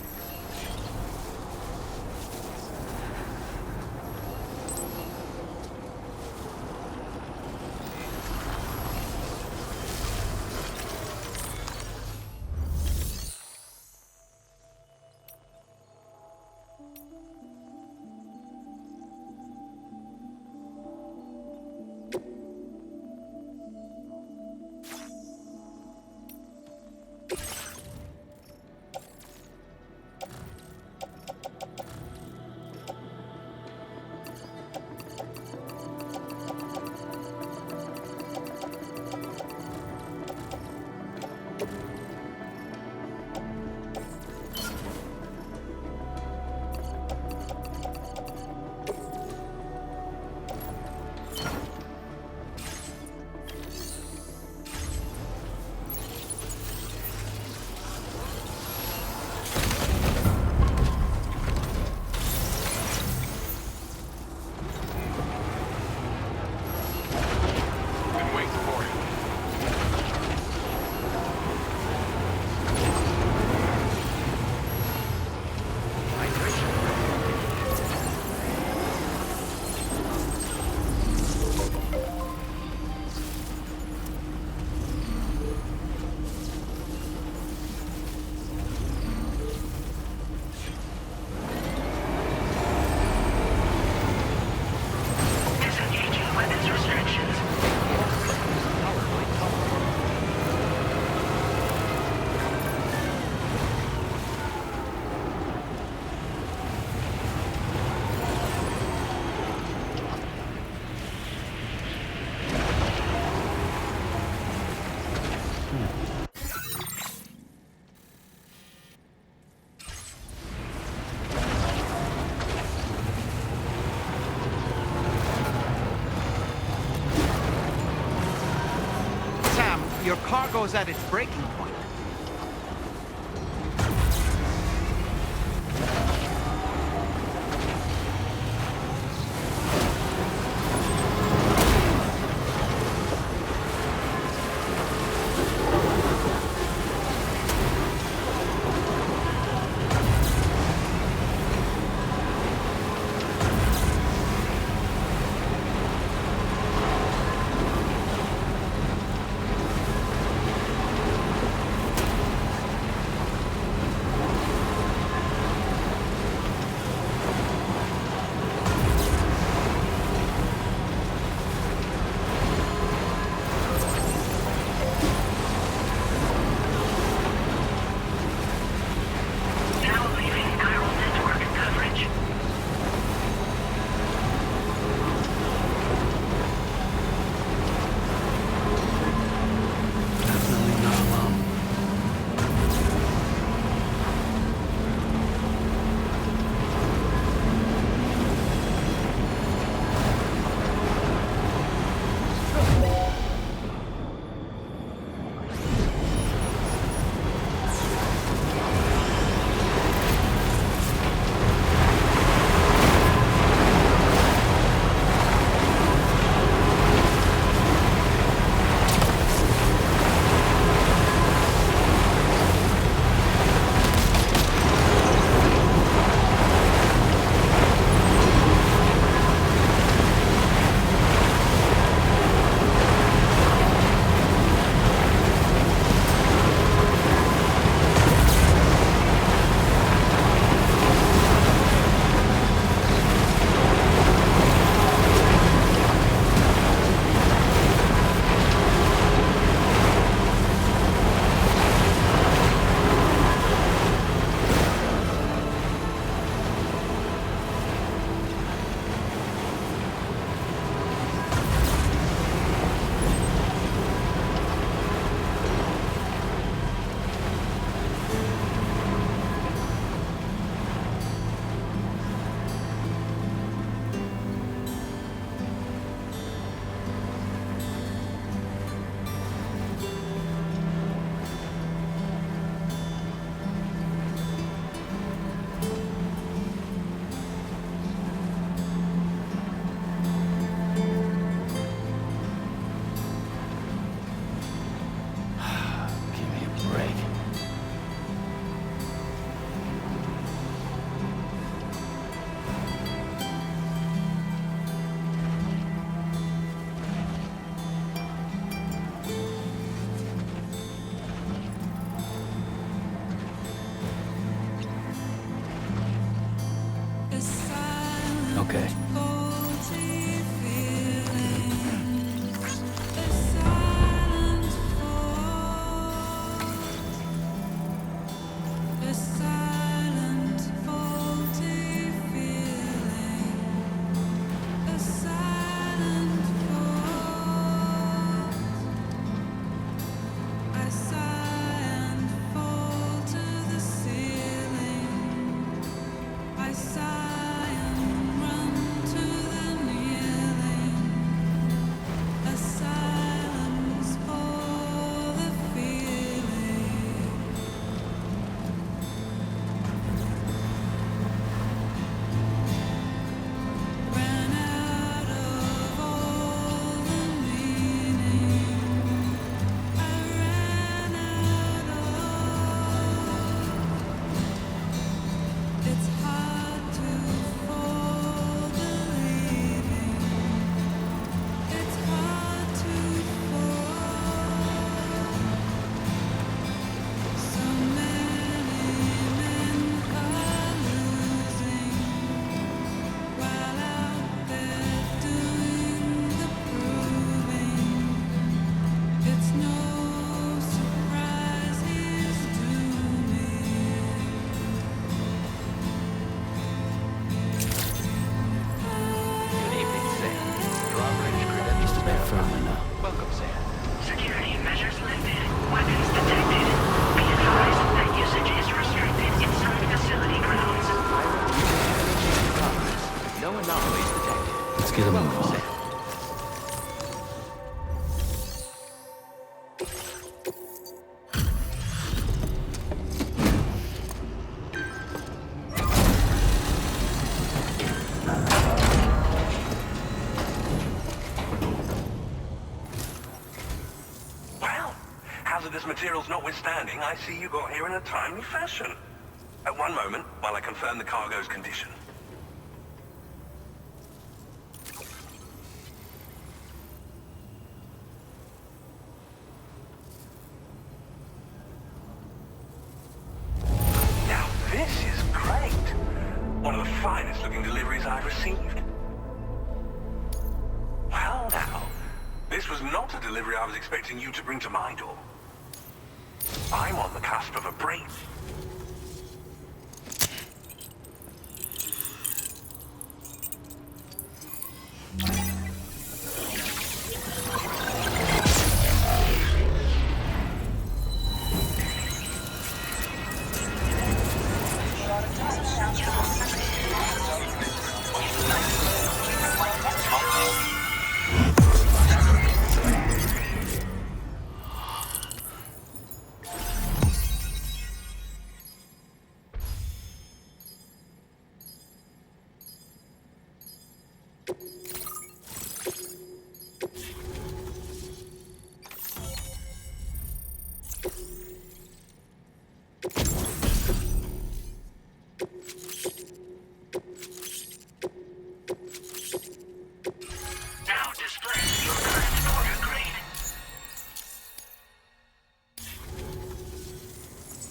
Your cargo's at its breaking point. Okay. Let's get a move on. Well, hazardous materials notwithstanding, I see you got here in a timely fashion. At one moment, while I confirm the cargo's condition. Now this is great. One of the finest looking deliveries I've received. Well now, this was not a delivery I was expecting you to bring to my door. I'm on the cusp of a break.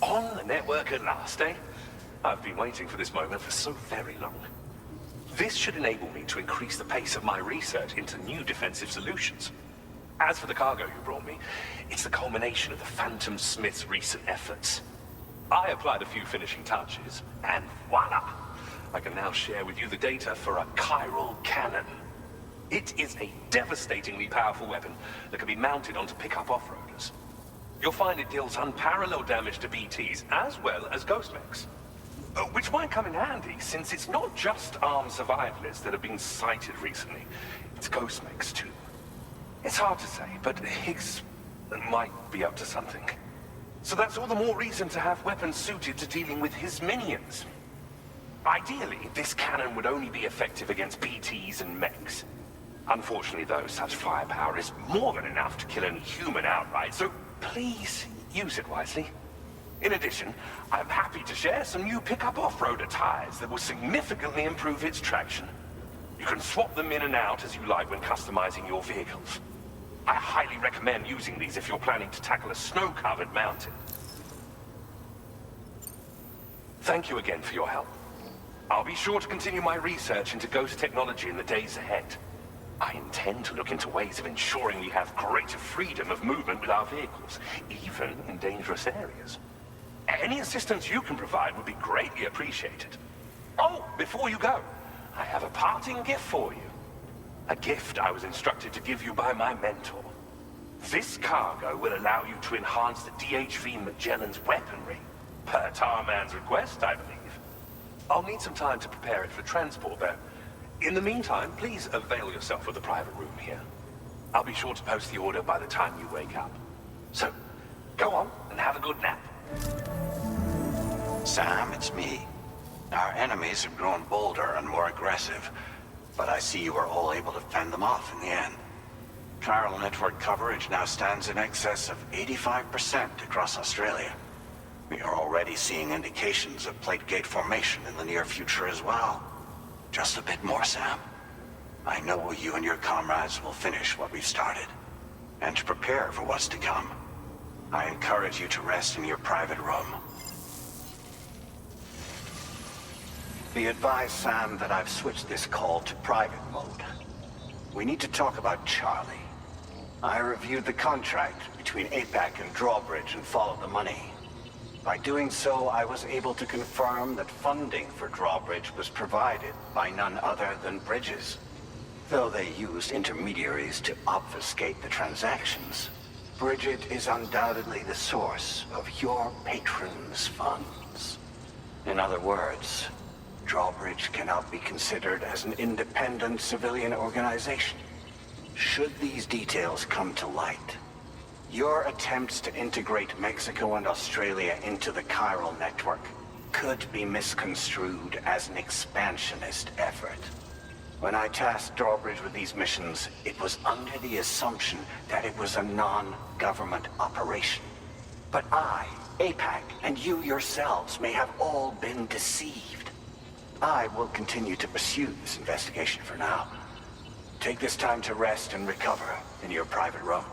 On the network at last, eh? I've been waiting for this moment for so very long. This should enable me to increase the pace of my research into new defensive solutions. As for the cargo you brought me, it's the culmination of the Phantom Smith's recent efforts. I applied a few finishing touches, and voila! I can now share with you the data for a chiral cannon. It is a devastatingly powerful weapon that can be mounted onto pickup off-roaders. You'll find it deals unparalleled damage to BTs as well as ghost mechs. Which might come in handy, since it's not just armed survivalists that have been sighted recently. It's ghost mechs too. It's hard to say, but Higgs might be up to something. So that's all the more reason to have weapons suited to dealing with his minions. Ideally, this cannon would only be effective against BTs and mechs. Unfortunately, though, such firepower is more than enough to kill any human outright, so please use it wisely. In addition, I'm happy to share some new pickup off-roader tires that will significantly improve its traction. You can swap them in and out as you like when customizing your vehicles. I highly recommend using these if you're planning to tackle a snow-covered mountain. Thank you again for your help. I'll be sure to continue my research into ghost technology in the days ahead. I intend to look into ways of ensuring we have greater freedom of movement with our vehicles, even in dangerous areas. Any assistance you can provide would be greatly appreciated. Oh, before you go, I have a parting gift for you. A gift I was instructed to give you by my mentor. This cargo will allow you to enhance the DHV Magellan's weaponry, per Tarman's request, I believe. I'll need some time to prepare it for transport, though. In the meantime, please avail yourself of the private room here. I'll be sure to post the order by the time you wake up. So, go on and have a good nap. Sam, it's me. Our enemies have grown bolder and more aggressive, but I see you were all able to fend them off in the end. Chiral network coverage now stands in excess of 85% across Australia. We are already seeing indications of plate gate formation in the near future as well. Just a bit more, Sam. I know you and your comrades will finish what we've started, and to prepare for what's to come. I encourage you to rest in your private room. Be advised, Sam, that I've switched this call to private mode. We need to talk about Charlie. I reviewed the contract between APAC and Drawbridge and followed the money. By doing so, I was able to confirm that funding for Drawbridge was provided by none other than Bridges. Though they used intermediaries to obfuscate the transactions, Bridget is undoubtedly the source of your patron's funds. In other words, Drawbridge cannot be considered as an independent civilian organization. Should these details come to light, your attempts to integrate Mexico and Australia into the chiral network could be misconstrued as an expansionist effort. When I tasked Drawbridge with these missions, it was under the assumption that it was a non-government operation. But I, APAC, and you yourselves may have all been deceived. I will continue to pursue this investigation for now. Take this time to rest and recover in your private room.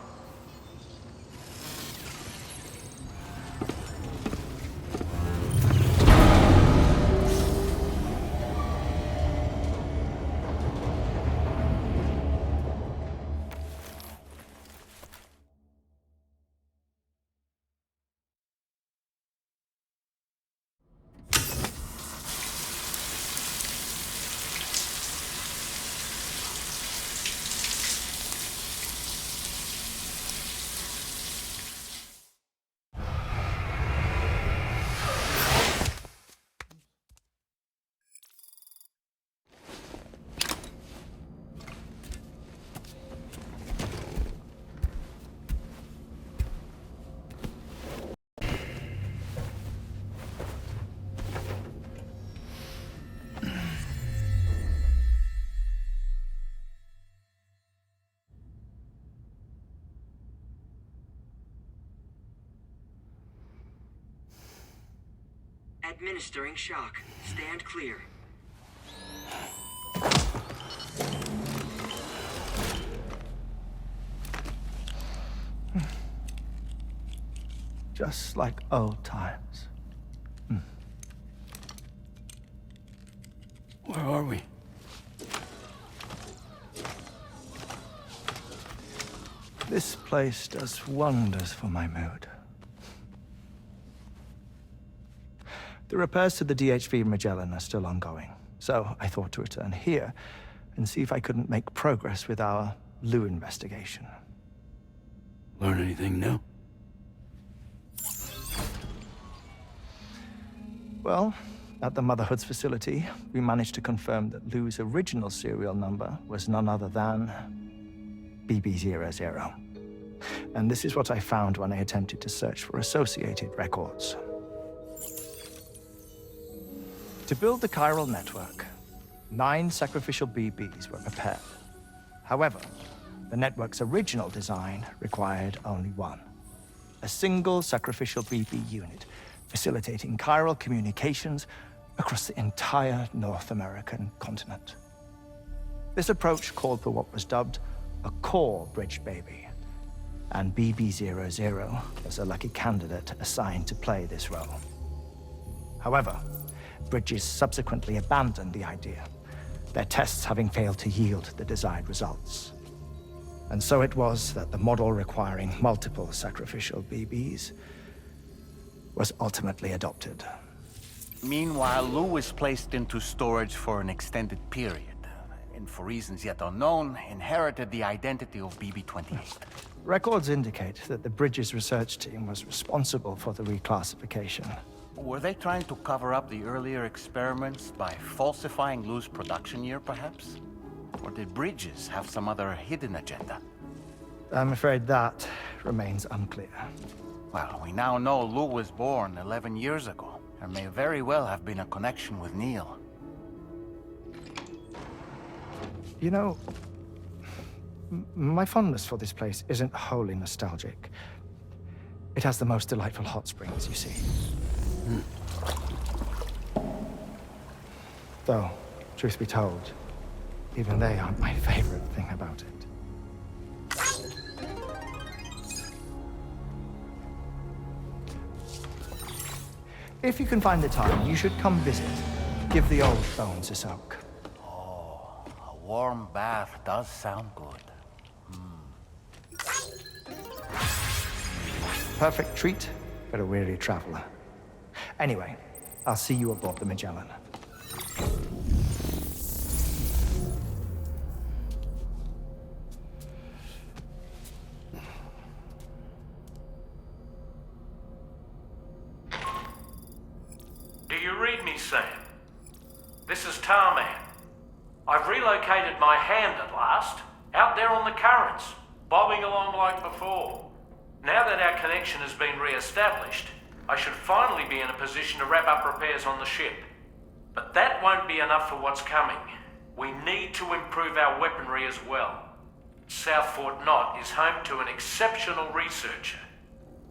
Administering shock. Stand clear. Just like old times. Where are we? This place does wonders for my mood. The repairs to the DHV Magellan are still ongoing, so I thought to return here and see if I couldn't make progress with our Lou investigation. Learn anything new? Well, at the Motherhood's facility, we managed to confirm that Lou's original serial number was none other than BB00. And this is what I found when I attempted to search for associated records. To build the chiral network, 9 sacrificial BBs were prepared. However, the network's original design required only 1. A single sacrificial BB unit, facilitating chiral communications across the entire North American continent. This approach called for what was dubbed a core bridge baby, and BB00 was a lucky candidate assigned to play this role. However, bridges subsequently abandoned the idea, their tests having failed to yield the desired results. And so it was that the model requiring multiple sacrificial BBs was ultimately adopted. Meanwhile, Lou was placed into storage for an extended period, and for reasons yet unknown, inherited the identity of BB-28. Records indicate that the Bridges research team was responsible for the reclassification. Were they trying to cover up the earlier experiments by falsifying Lou's production year, perhaps? Or did Bridges have some other hidden agenda? I'm afraid that remains unclear. Well, we now know Lou was born 11 years ago. There may very well have been a connection with Neil. You know, my fondness for this place isn't wholly nostalgic. It has the most delightful hot springs, you see. Though, truth be told, even they aren't my favorite thing about it. If you can find the time, you should come visit. Give the old bones a soak. Oh, a warm bath does sound good. Perfect treat for a weary traveler. Anyway, I'll see you aboard the Magellan. Do you read me, Sam? This is Tarman. I've relocated my hand at last, out there on the currents, bobbing along like before. Now that our connection has been re-established, I should finally be in a position to wrap up repairs on the ship. But that won't be enough for what's coming. We need to improve our weaponry as well. South Fort Knott is home to an exceptional researcher.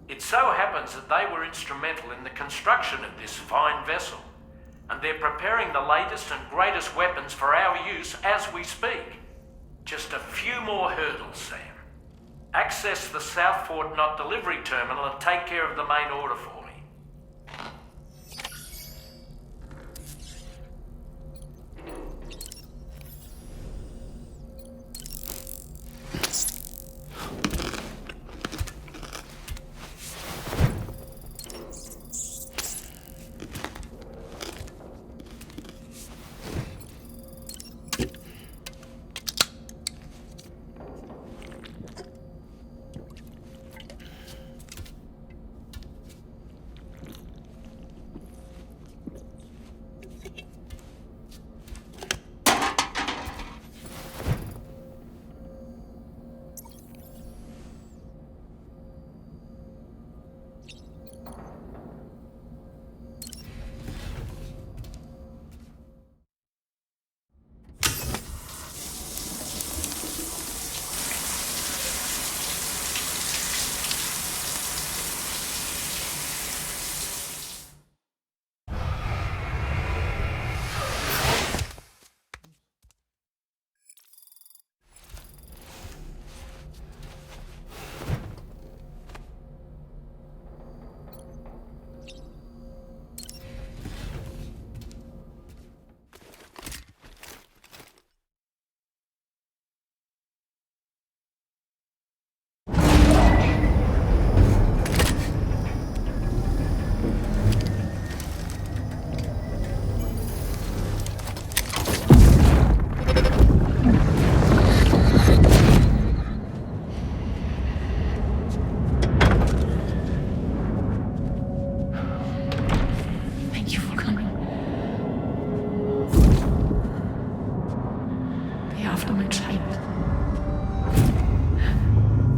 It so happens that they were instrumental in the construction of this fine vessel, and they're preparing the latest and greatest weapons for our use as we speak. Just a few more hurdles, Sam. Access the South Fort Knott delivery terminal and take care of the main order for me.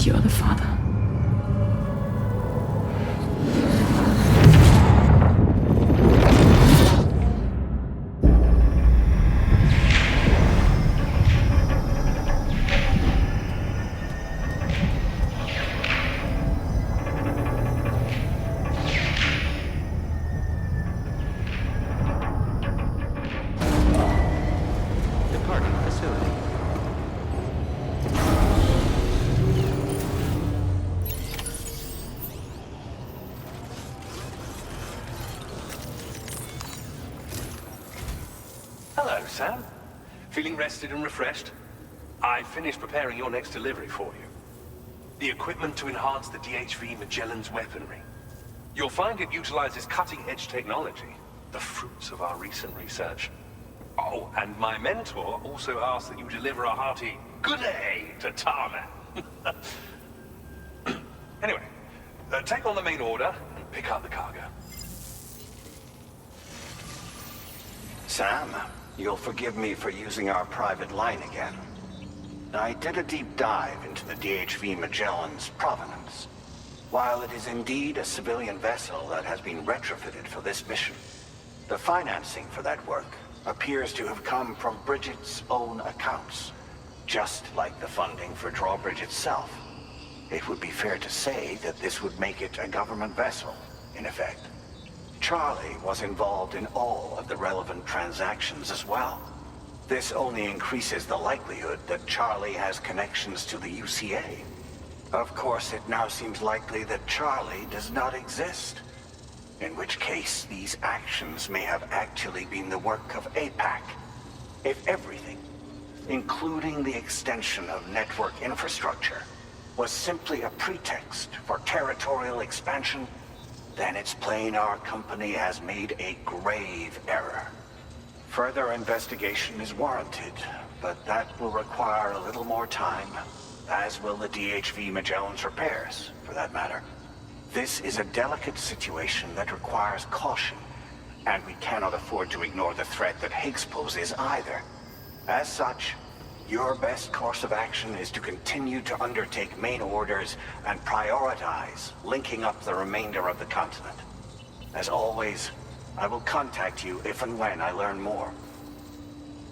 You're the father. Departing facility. Feeling rested and refreshed? I finished preparing your next delivery for you. The equipment to enhance the DHV Magellan's weaponry. You'll find it utilizes cutting-edge technology, the fruits of our recent research. Oh, and my mentor also asked that you deliver a hearty good day to Tarman. Anyway, take on the main order and pick up the cargo. Sam, you'll forgive me for using our private line again. I did a deep dive into the DHV Magellan's provenance. While it is indeed a civilian vessel that has been retrofitted for this mission, the financing for that work appears to have come from Bridget's own accounts, just like the funding for Drawbridge itself. It would be fair to say that this would make it a government vessel, in effect. Charlie was involved in all of the relevant transactions as well. This only increases the likelihood that Charlie has connections to the UCA. Of course, it now seems likely that Charlie does not exist. In which case, these actions may have actually been the work of APAC. If everything, including the extension of network infrastructure, was simply a pretext for territorial expansion, then it's plain our company has made a grave error. Further investigation is warranted, but that will require a little more time, as will the DHV Magellan's repairs, for that matter. This is a delicate situation that requires caution, and we cannot afford to ignore the threat that Higgs poses either. As such, your best course of action is to continue to undertake main orders and prioritize linking up the remainder of the continent. As always, I will contact you if and when I learn more.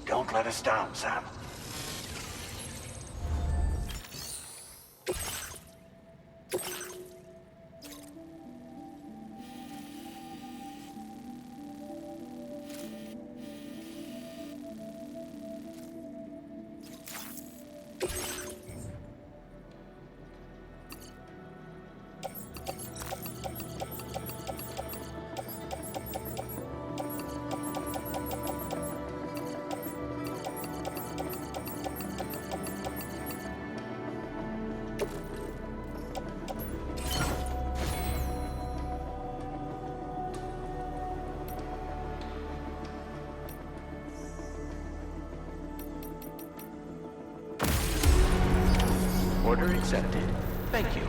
Don't let us down, Sam. Order accepted. Thank you.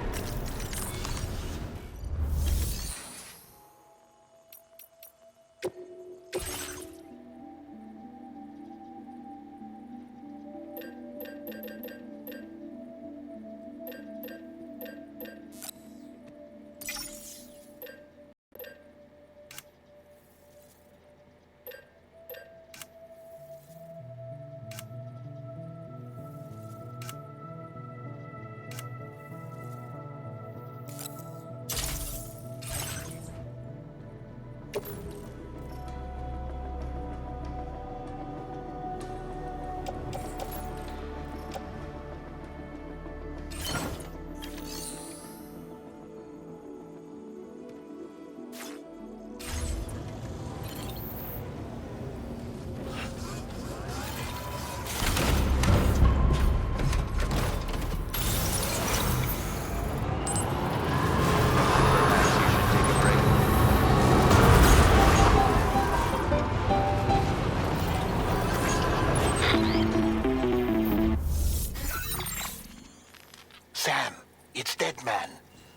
Sam, it's Deadman.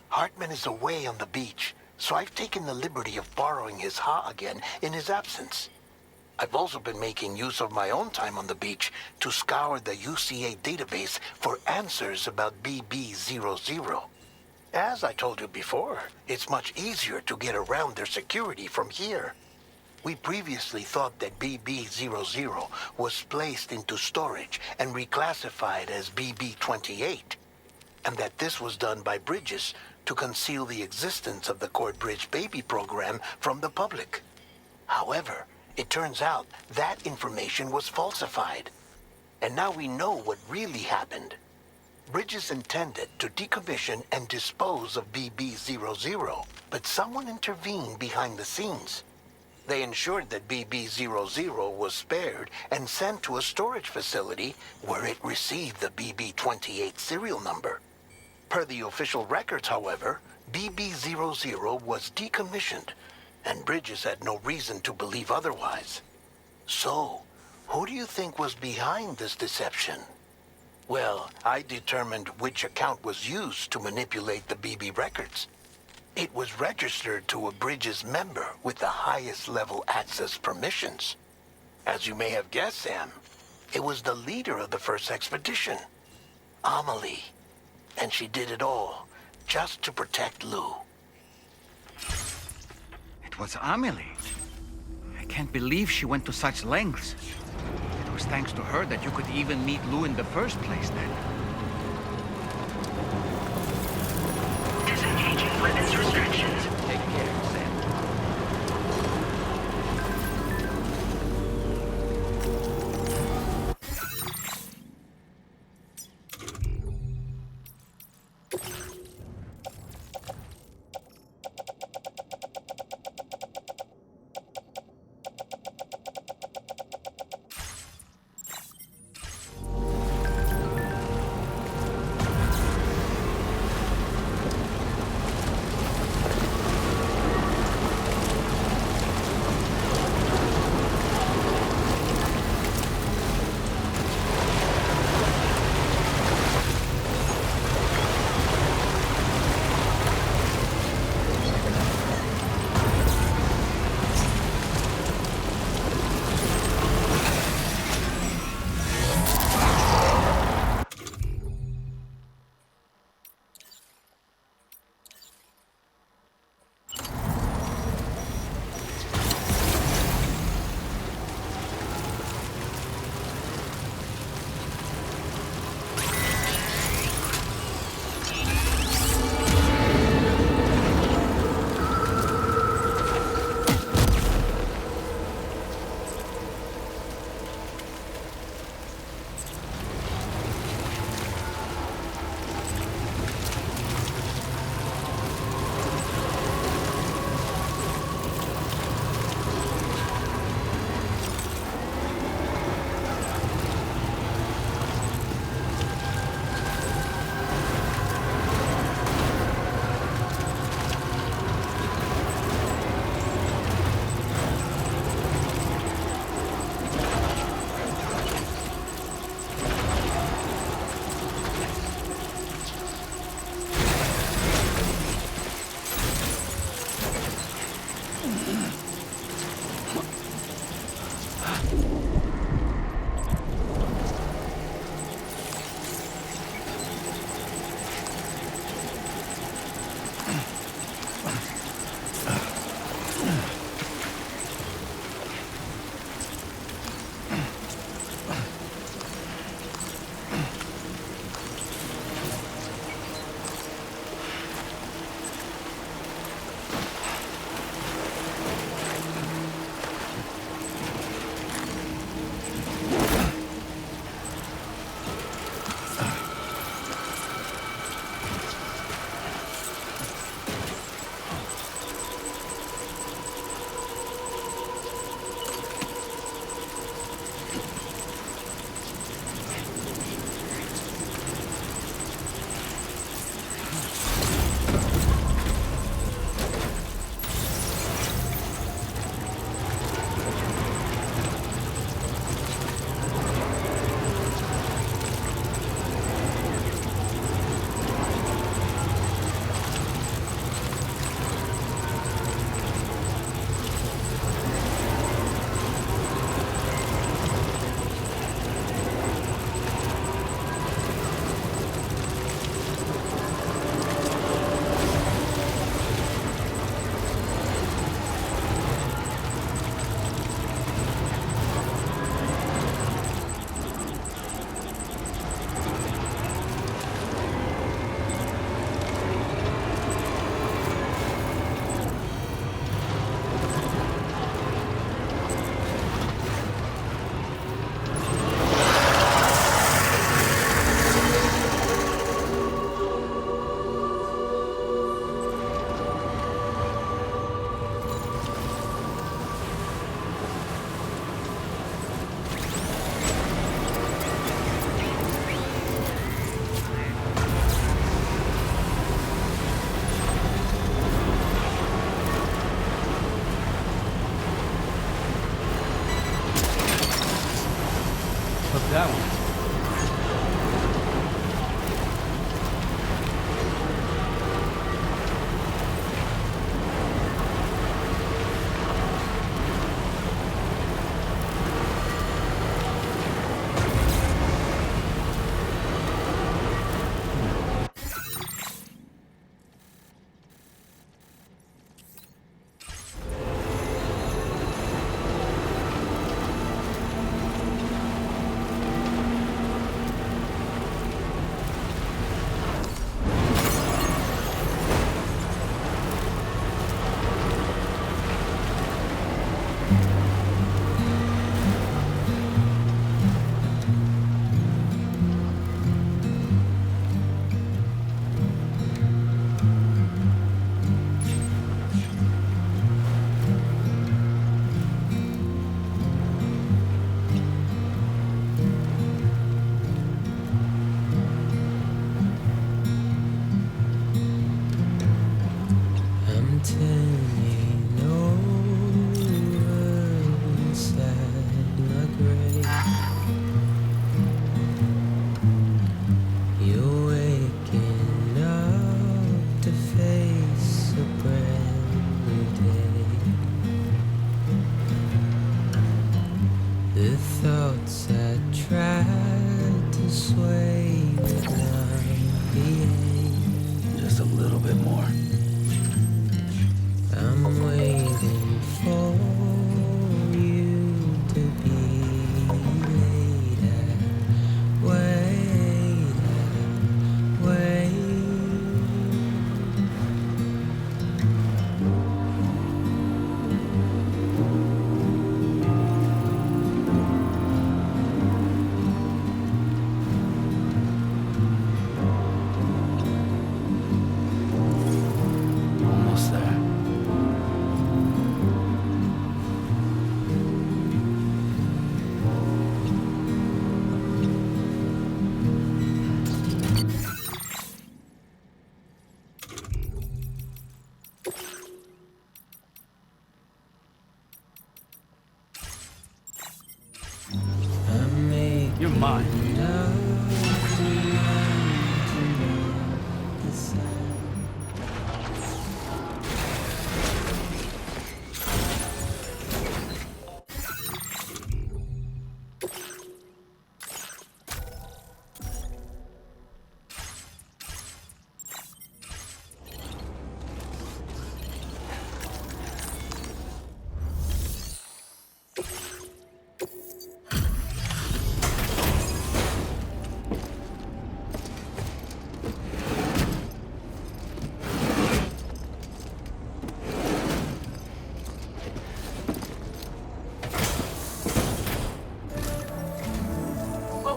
Hartman is away on the beach, so I've taken the liberty of borrowing his Ha again in his absence. I've also been making use of my own time on the beach to scour the UCA database for answers about BB00. As I told you before, it's much easier to get around their security from here. We previously thought that BB00 was placed into storage and reclassified as BB28, and that this was done by Bridges to conceal the existence of the Cord Bridge Baby program from the public. However, it turns out that information was falsified, and now we know what really happened. Bridges intended to decommission and dispose of BB00, but someone intervened behind the scenes. They ensured that BB-00 was spared and sent to a storage facility where it received the BB-28 serial number. Per the official records, however, BB-00 was decommissioned, and Bridges had no reason to believe otherwise. So, who do you think was behind this deception? Well, I determined which account was used to manipulate the BB records. It was registered to a Bridges member with the highest level access permissions. As you may have guessed, Sam, it was the leader of the first expedition, Amelie. And she did it all just to protect Lou. It was Amelie. I can't believe she went to such lengths. It was thanks to her that you could even meet Lou in the first place then. Disengaging weapons restrictions. Take care, Sam.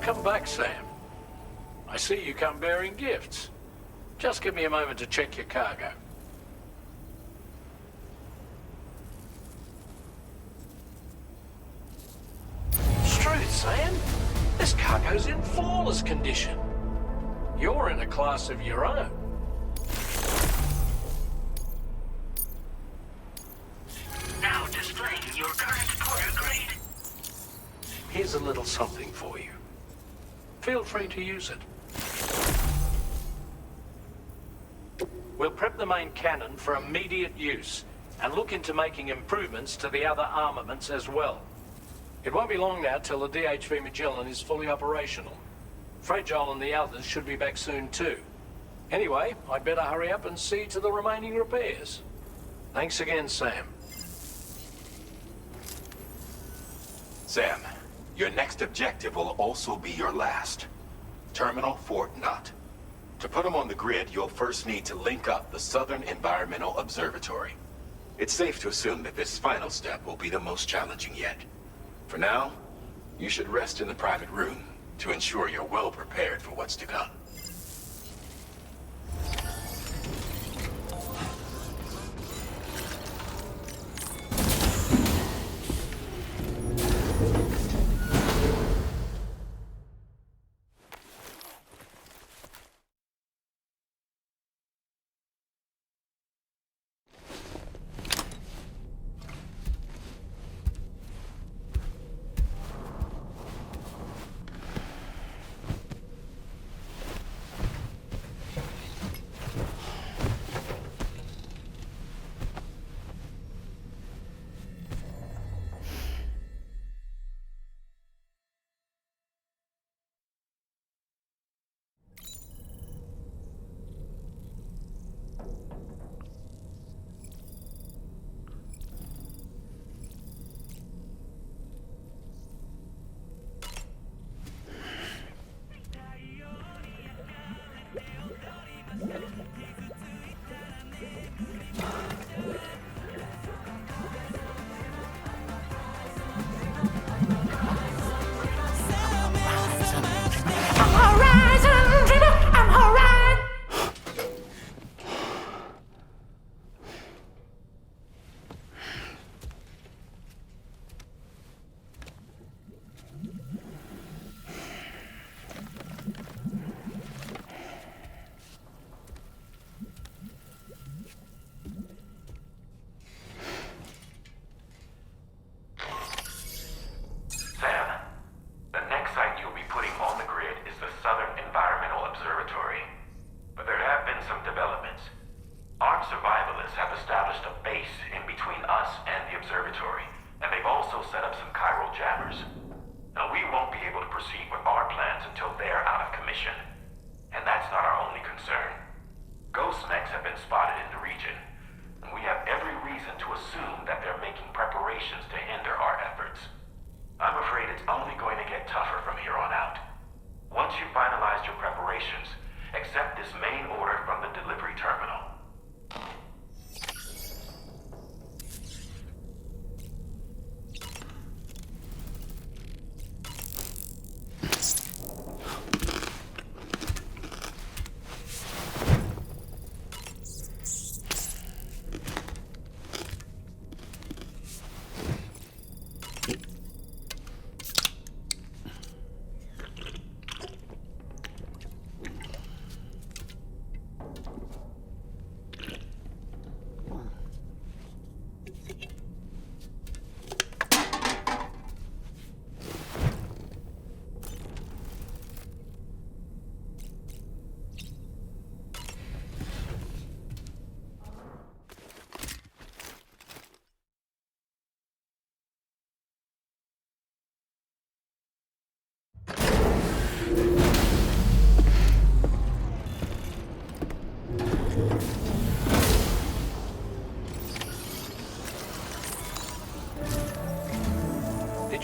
Welcome back, Sam. I see you come bearing gifts. Just give me a moment to check your cargo. Struth, Sam. This cargo's in flawless condition. You're in a class of your own. Now displaying your current porter grade. Here's a little something for you. Feel free to use it. We'll prep the main cannon for immediate use, and look into making improvements to the other armaments as well. It won't be long now till the DHV Magellan is fully operational. Fragile and the others should be back soon too. Anyway, I'd better hurry up and see to the remaining repairs. Thanks again, Sam. Sam, your next objective will also be your last. Terminal Fort Knott. To put them on the grid, you'll first need to link up the Southern Environmental Observatory. It's safe to assume that this final step will be the most challenging yet. For now, you should rest in the private room to ensure you're well prepared for what's to come.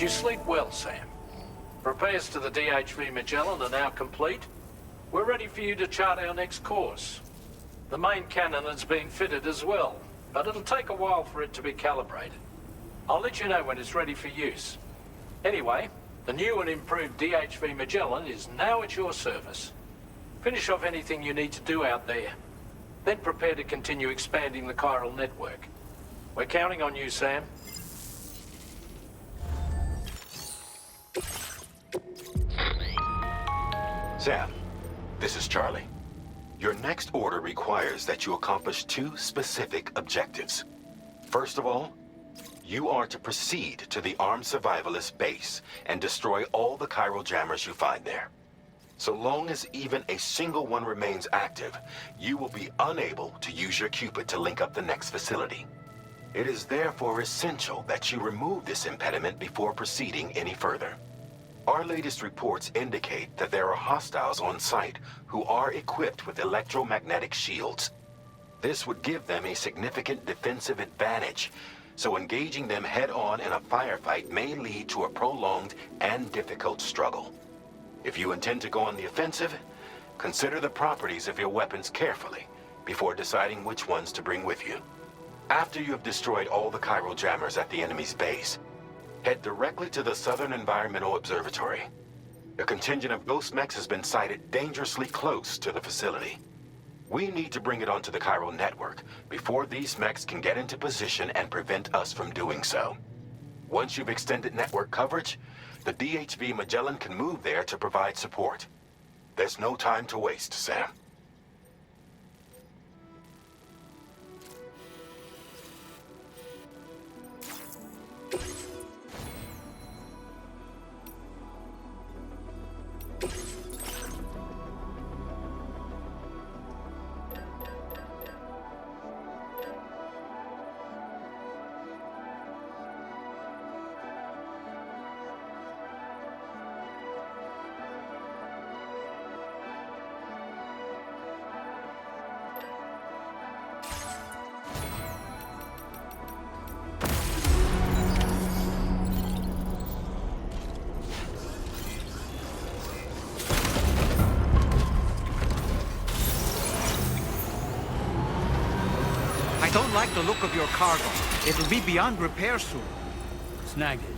Did you sleep well, Sam? Repairs to the DHV Magellan are now complete. We're ready for you to chart our next course. The main cannon is being fitted as well, but it'll take a while for it to be calibrated. I'll let you know when it's ready for use. Anyway, The new and improved DHV Magellan is now at your service. Finish off anything you need to do out there. Then prepare to continue expanding the chiral network. We're counting on you, Sam. Sam, this is Charlie. Your next order requires that you accomplish 2 specific objectives. First of all, you are to proceed to the armed survivalist base and destroy all the chiral jammers you find there. So long as even a single one remains active, you will be unable to use your Cupid to link up the next facility. It is therefore essential that you remove this impediment before proceeding any further. Our latest reports indicate that there are hostiles on site who are equipped with electromagnetic shields. This would give them a significant defensive advantage, so engaging them head-on in a firefight may lead to a prolonged and difficult struggle. If you intend to go on the offensive, consider the properties of your weapons carefully before deciding which ones to bring with you. After you have destroyed all the chiral jammers at the enemy's base, head directly to the Southern Environmental Observatory. A contingent of ghost mechs has been sighted dangerously close to the facility. We need to bring it onto the chiral network before these mechs can get into position and prevent us from doing so. Once you've extended network coverage, the DHV Magellan can move there to provide support. There's no time to waste, Sam. I don't like the look of your cargo. It'll be beyond repair soon. Snagged it.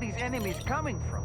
these enemies coming from?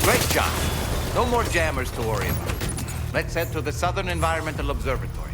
Great job. No more jammers to worry about. Let's head to the Southern Environmental Observatory.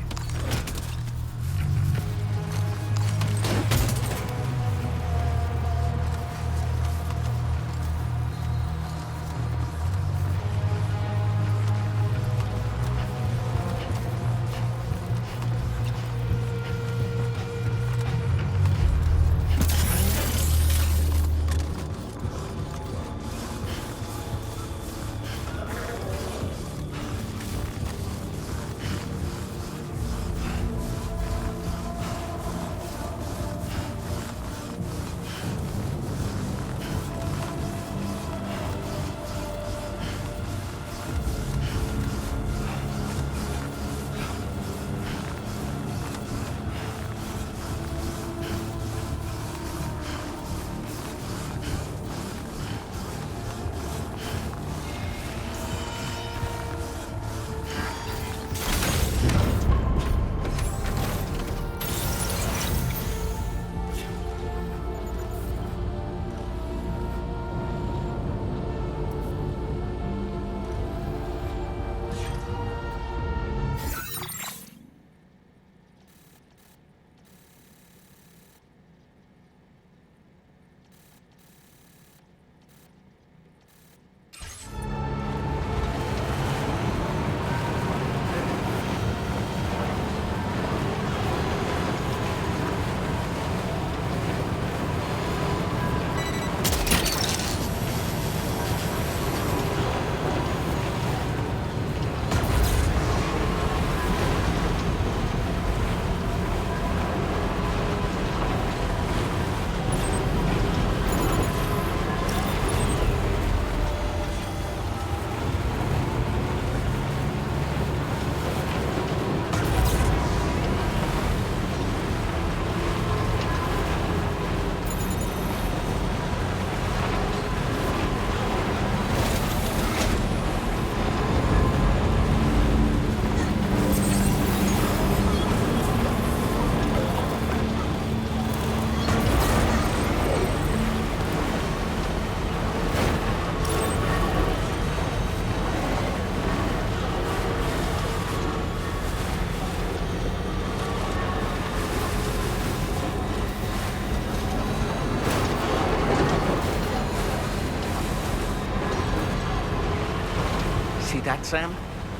See that, Sam?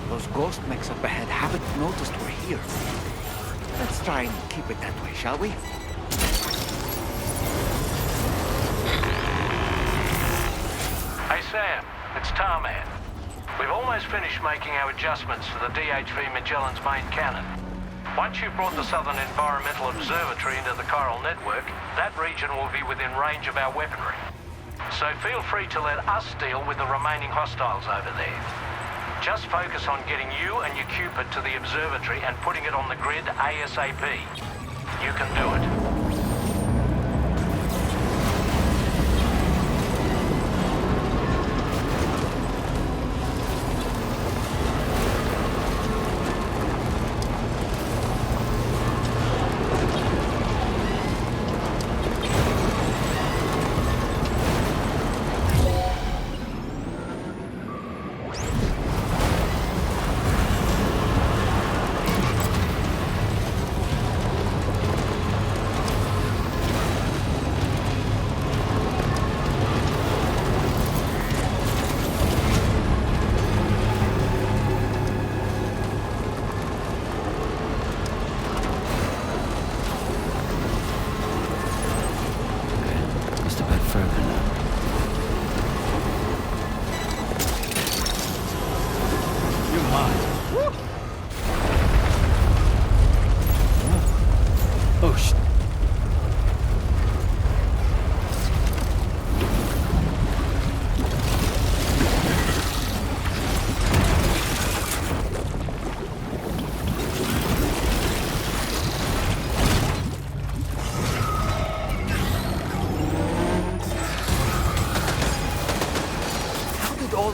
Those ghost mechs up ahead haven't noticed we're here. Let's try and keep it that way, shall we? Hey Sam, it's Tarman. We've almost finished making our adjustments to the DHV Magellan's main cannon. Once you've brought the Southern Environmental Observatory into the Chiral Network, that region will be within range of our weaponry. So feel free to let us deal with the remaining hostiles over there. Just focus on getting you and your Cupid to the observatory and putting it on the grid ASAP. You can do it.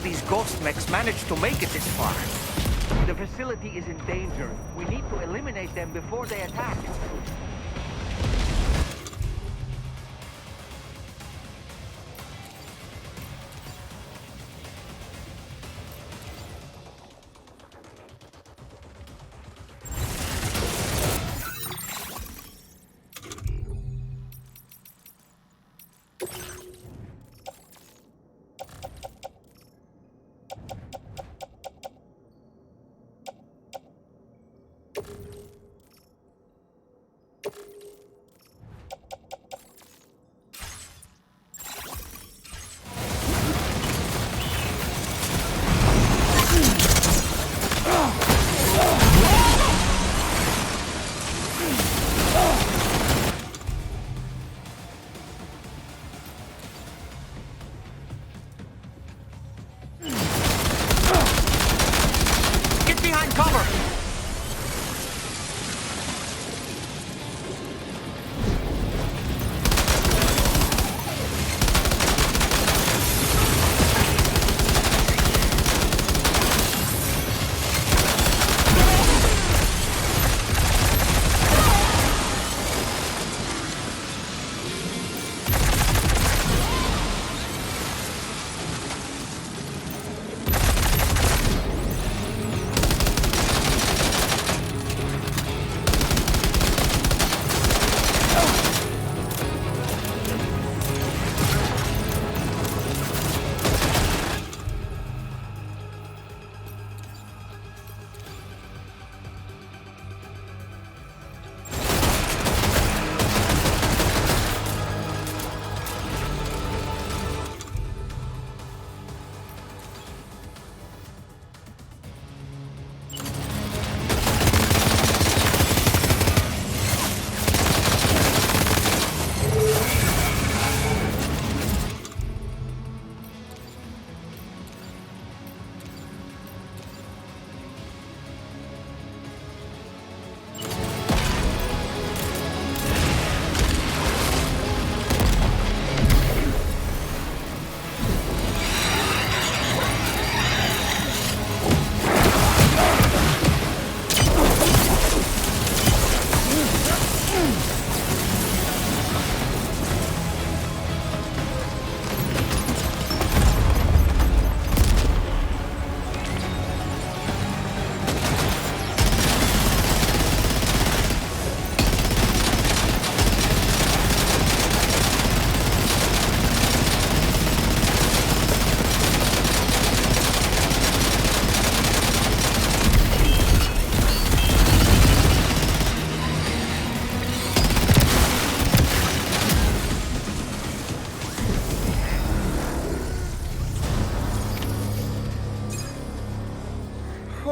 These ghost mechs managed to make it this far. The facility is in danger. We need to eliminate them before they attack. Get behind cover!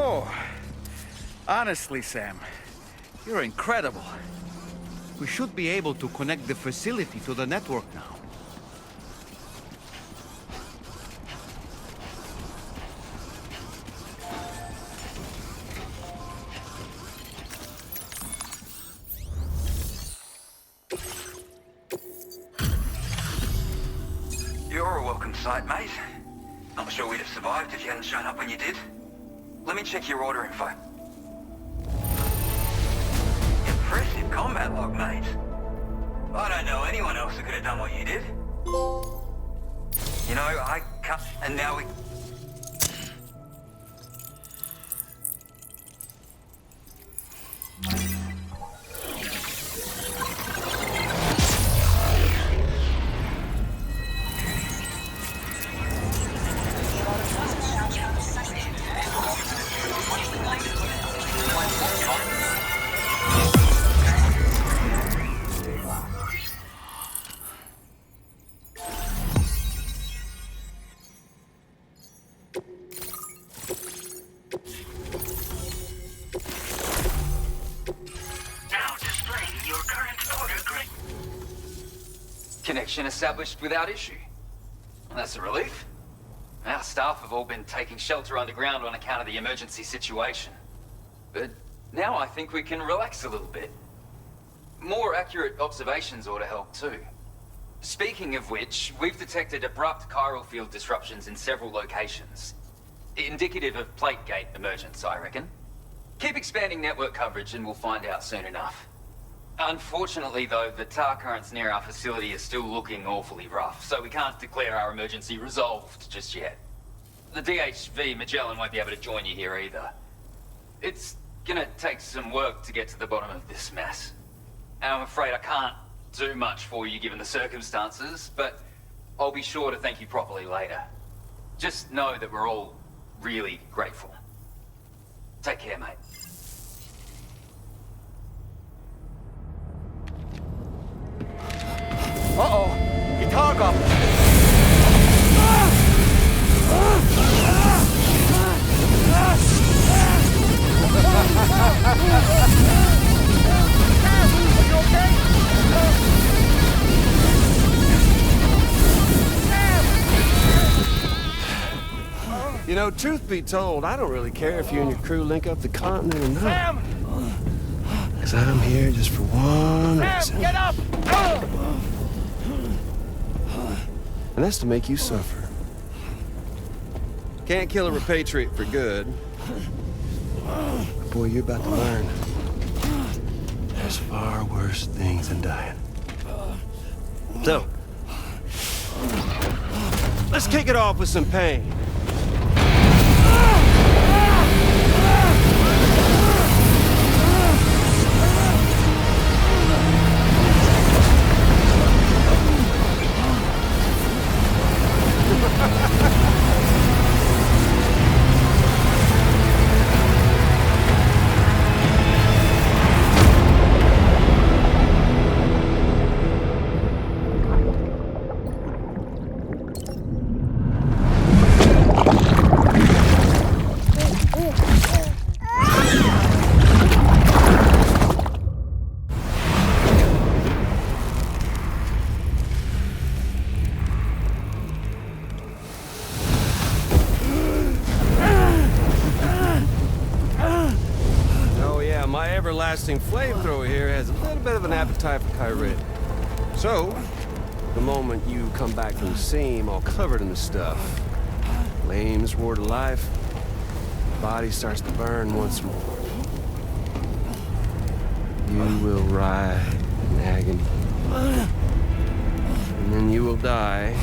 Oh, honestly, Sam, you're incredible. We should be able to connect the facility to the network now. You're a welcome sight, mate. Not sure we'd have survived if you hadn't shown up when you did. Let me check your order info. Impressive combat log, mate. I don't know anyone else who could have done what you did. You know, I can't... And now we... Connection established without issue. Well, that's a relief. Our staff have all been taking shelter underground on account of the emergency situation. But now I think we can relax a little bit. More accurate observations ought to help too. Speaking of which, we've detected abrupt chiral field disruptions in several locations. Indicative of plate gate emergence, I reckon. Keep expanding network coverage and we'll find out soon enough. Unfortunately, though, the tar currents near our facility are still looking awfully rough, so we can't declare our emergency resolved just yet. The DHV Magellan won't be able to join you here either. It's gonna take some work to get to the bottom of this mess. And I'm afraid I can't do much for you given the circumstances, but I'll be sure to thank you properly later. Just know that we're all really grateful. Take care, mate. You know, truth be told, I don't really care if you and your crew link up the continent or not. Sam! Because I'm here just for one reason. Sam, get up! And that's to make you suffer. Can't kill a repatriate for good. But boy, you're about to learn. There's far worse things than dying. So, let's kick it off with some pain. Everlasting flamethrower here has a little bit of an appetite for Kyrie. So, the moment you come back from the seam all covered in the stuff, flames roar to life, the body starts to burn once more. You will writhe in agony. And then you will die.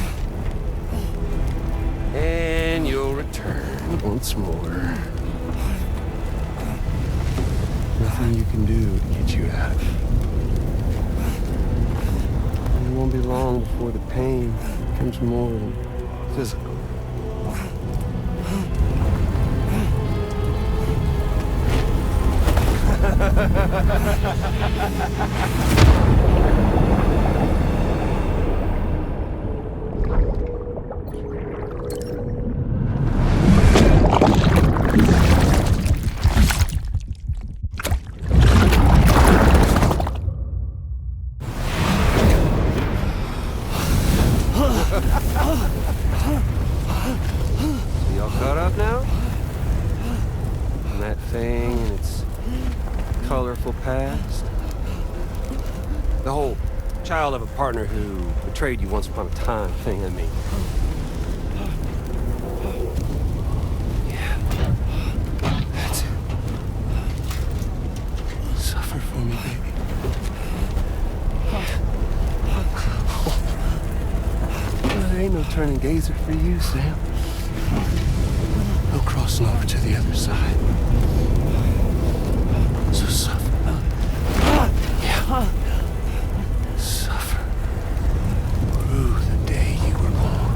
And you'll return once more. Nothing you can do to get you out of it. And it won't be long before the pain becomes more physical. Y'all caught up now? And that thing and its colorful past? The whole child of a partner who betrayed you once upon a time thing, I mean. Yeah. That's it. Suffer for me, baby. There ain't no turning gazer for you, Sam. No crossing over to the other side. So suffer. Yeah. Suffer. Through the day you were born.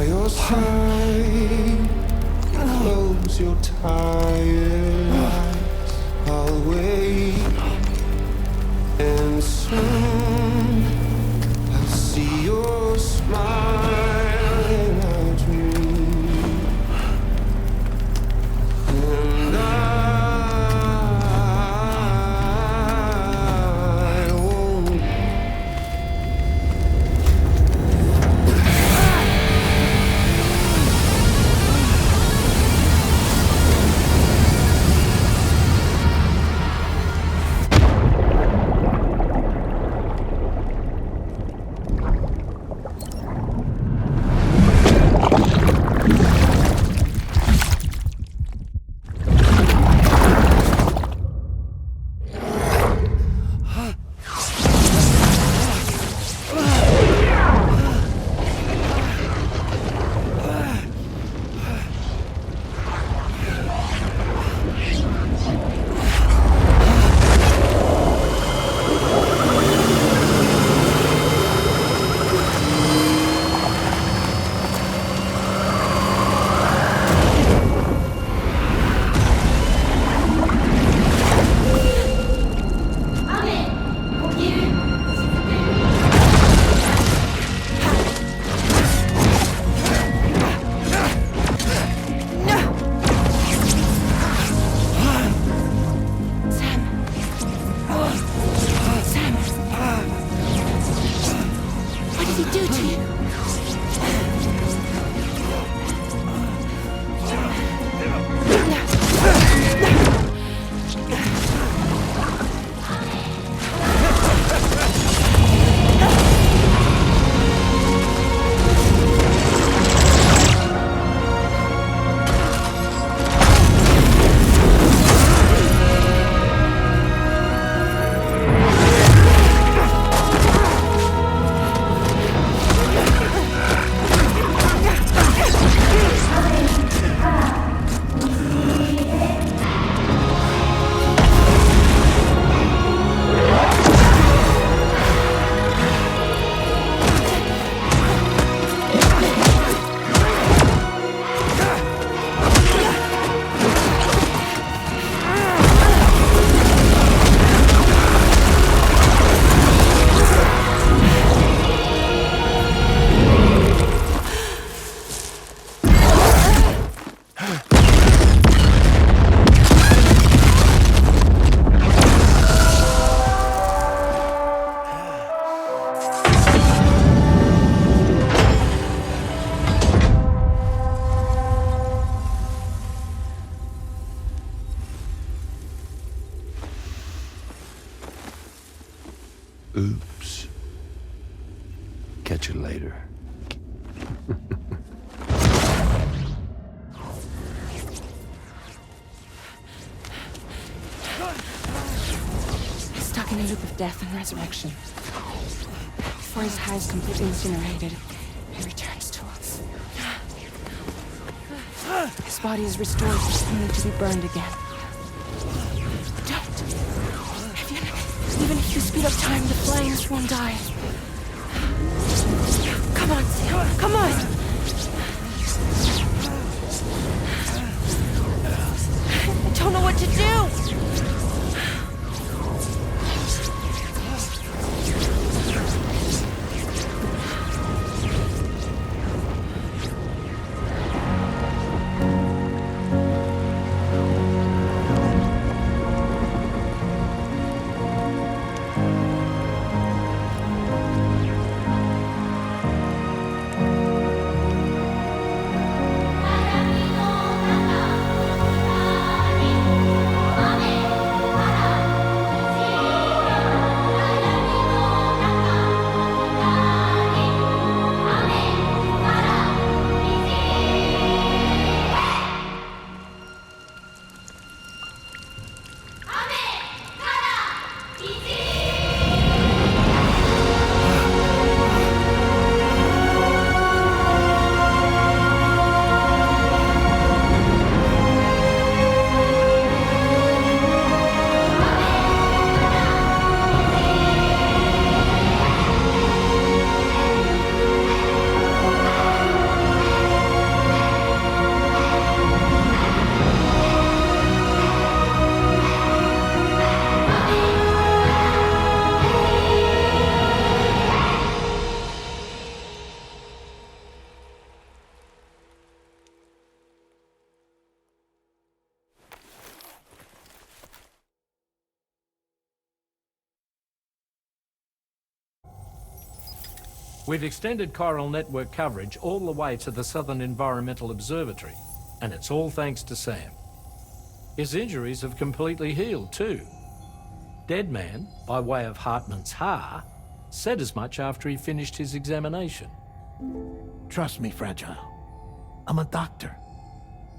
your side. Close your tired eyes. I'll wait, and soon I'll see your smile in a dream. And I won't. Oops. Catch you later. Stuck in a loop of death and resurrection. Before his high is completely incinerated, he returns to us. His body is restored, only to be burned again. Don't. Even if you speed up time, the flames won't die. Come on, Sam. Come on! I don't know what to do! We've extended chiral network coverage all the way to the Southern Environmental Observatory, and it's all thanks to Sam. His injuries have completely healed, too. Deadman, by way of Hartman's Ha, said as much after he finished his examination. Trust me, Fragile. I'm a doctor.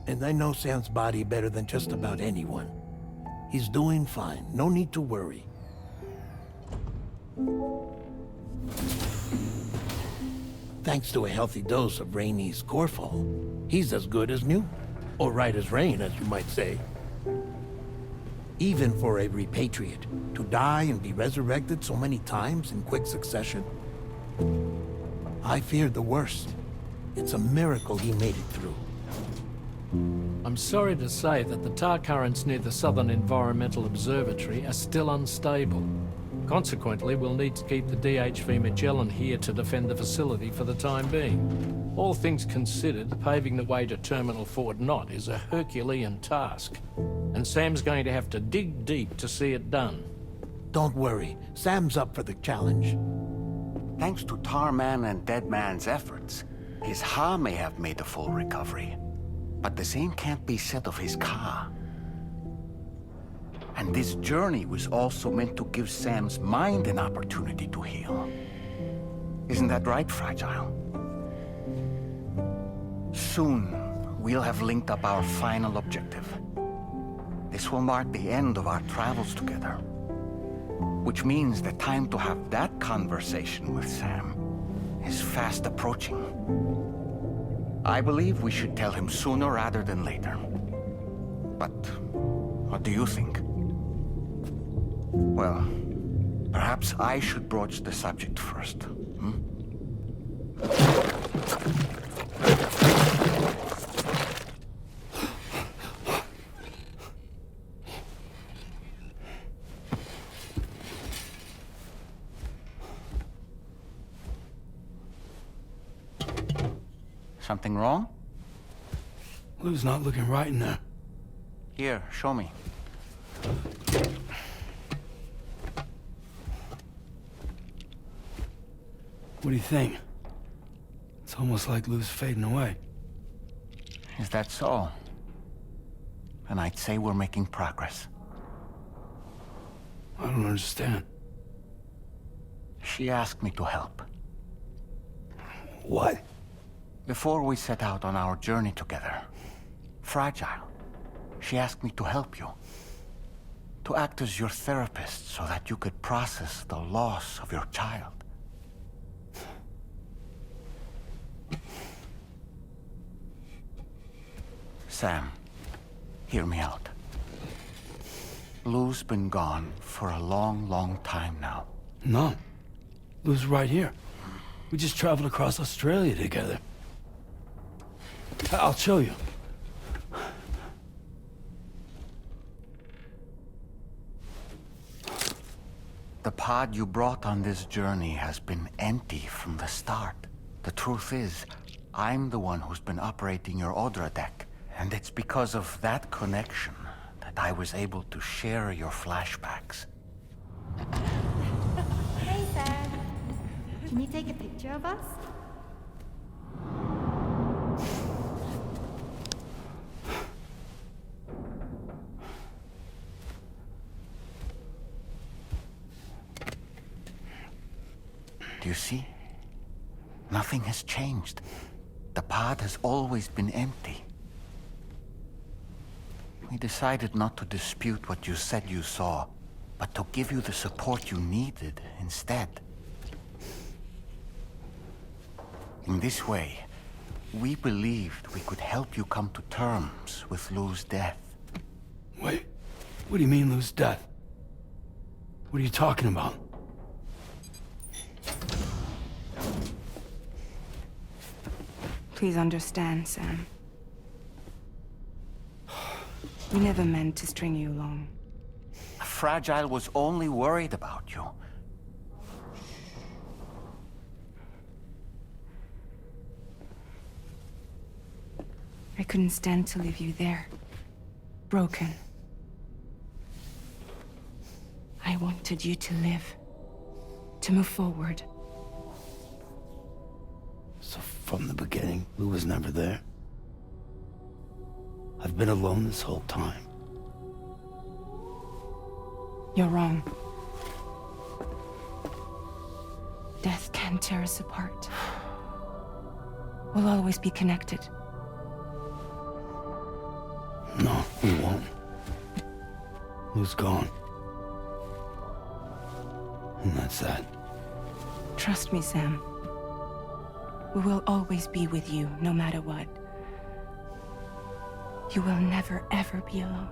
And I know Sam's body better than just about anyone. He's doing fine. No need to worry. Thanks to a healthy dose of Rainey's Corfol, he's as good as new. Or right as rain, as you might say. Even for a repatriate, to die and be resurrected so many times in quick succession. I feared the worst. It's a miracle he made it through. I'm sorry to say that the tar currents near the Southern Environmental Observatory are still unstable. Consequently, we'll need to keep the DHV Magellan here to defend the facility for the time being. All things considered, paving the way to Terminal Fort Knott is a Herculean task. And Sam's going to have to dig deep to see it done. Don't worry. Sam's up for the challenge. Thanks to Tarman and Deadman's efforts, his Ha may have made a full recovery. But the same can't be said of his Ka. And this journey was also meant to give Sam's mind an opportunity to heal. Isn't that right, Fragile? Soon, we'll have linked up our final objective. This will mark the end of our travels together. Which means the time to have that conversation with Sam is fast approaching. I believe we should tell him sooner rather than later. But what do you think? Well, perhaps I should broach the subject first, hmm? Something wrong? Lou's not looking right in there. Here, show me. What do you think? It's almost like Lou's fading away. Is that so? Then I'd say we're making progress. I don't understand. She asked me to help. What? Before we set out on our journey together, Fragile, she asked me to help you. To act as your therapist so that you could process the loss of your child. Sam, hear me out. Lou's been gone for a long, long time now. No. Lou's right here. We just traveled across Australia together. I'll show you. The pod you brought on this journey has been empty from the start. The truth is, I'm the one who's been operating your Odra deck. And it's because of that connection that I was able to share your flashbacks. Hey, Sam. Can you take a picture of us? Do you see? Nothing has changed. The pod has always been empty. We decided not to dispute what you said you saw, but to give you the support you needed instead. In this way, we believed we could help you come to terms with Lou's death. Wait, what do you mean Lou's death? What are you talking about? Please understand, Sam. We never meant to string you along. Fragile was only worried about you. I couldn't stand to leave you there. Broken. I wanted you to live. To move forward. from the beginning. Lou was never there. I've been alone this whole time. You're wrong. Death can tear us apart. We'll always be connected. No, we won't. Lou's gone. And that's that. Trust me, Sam. We will always be with you, no matter what. You will never, ever be alone.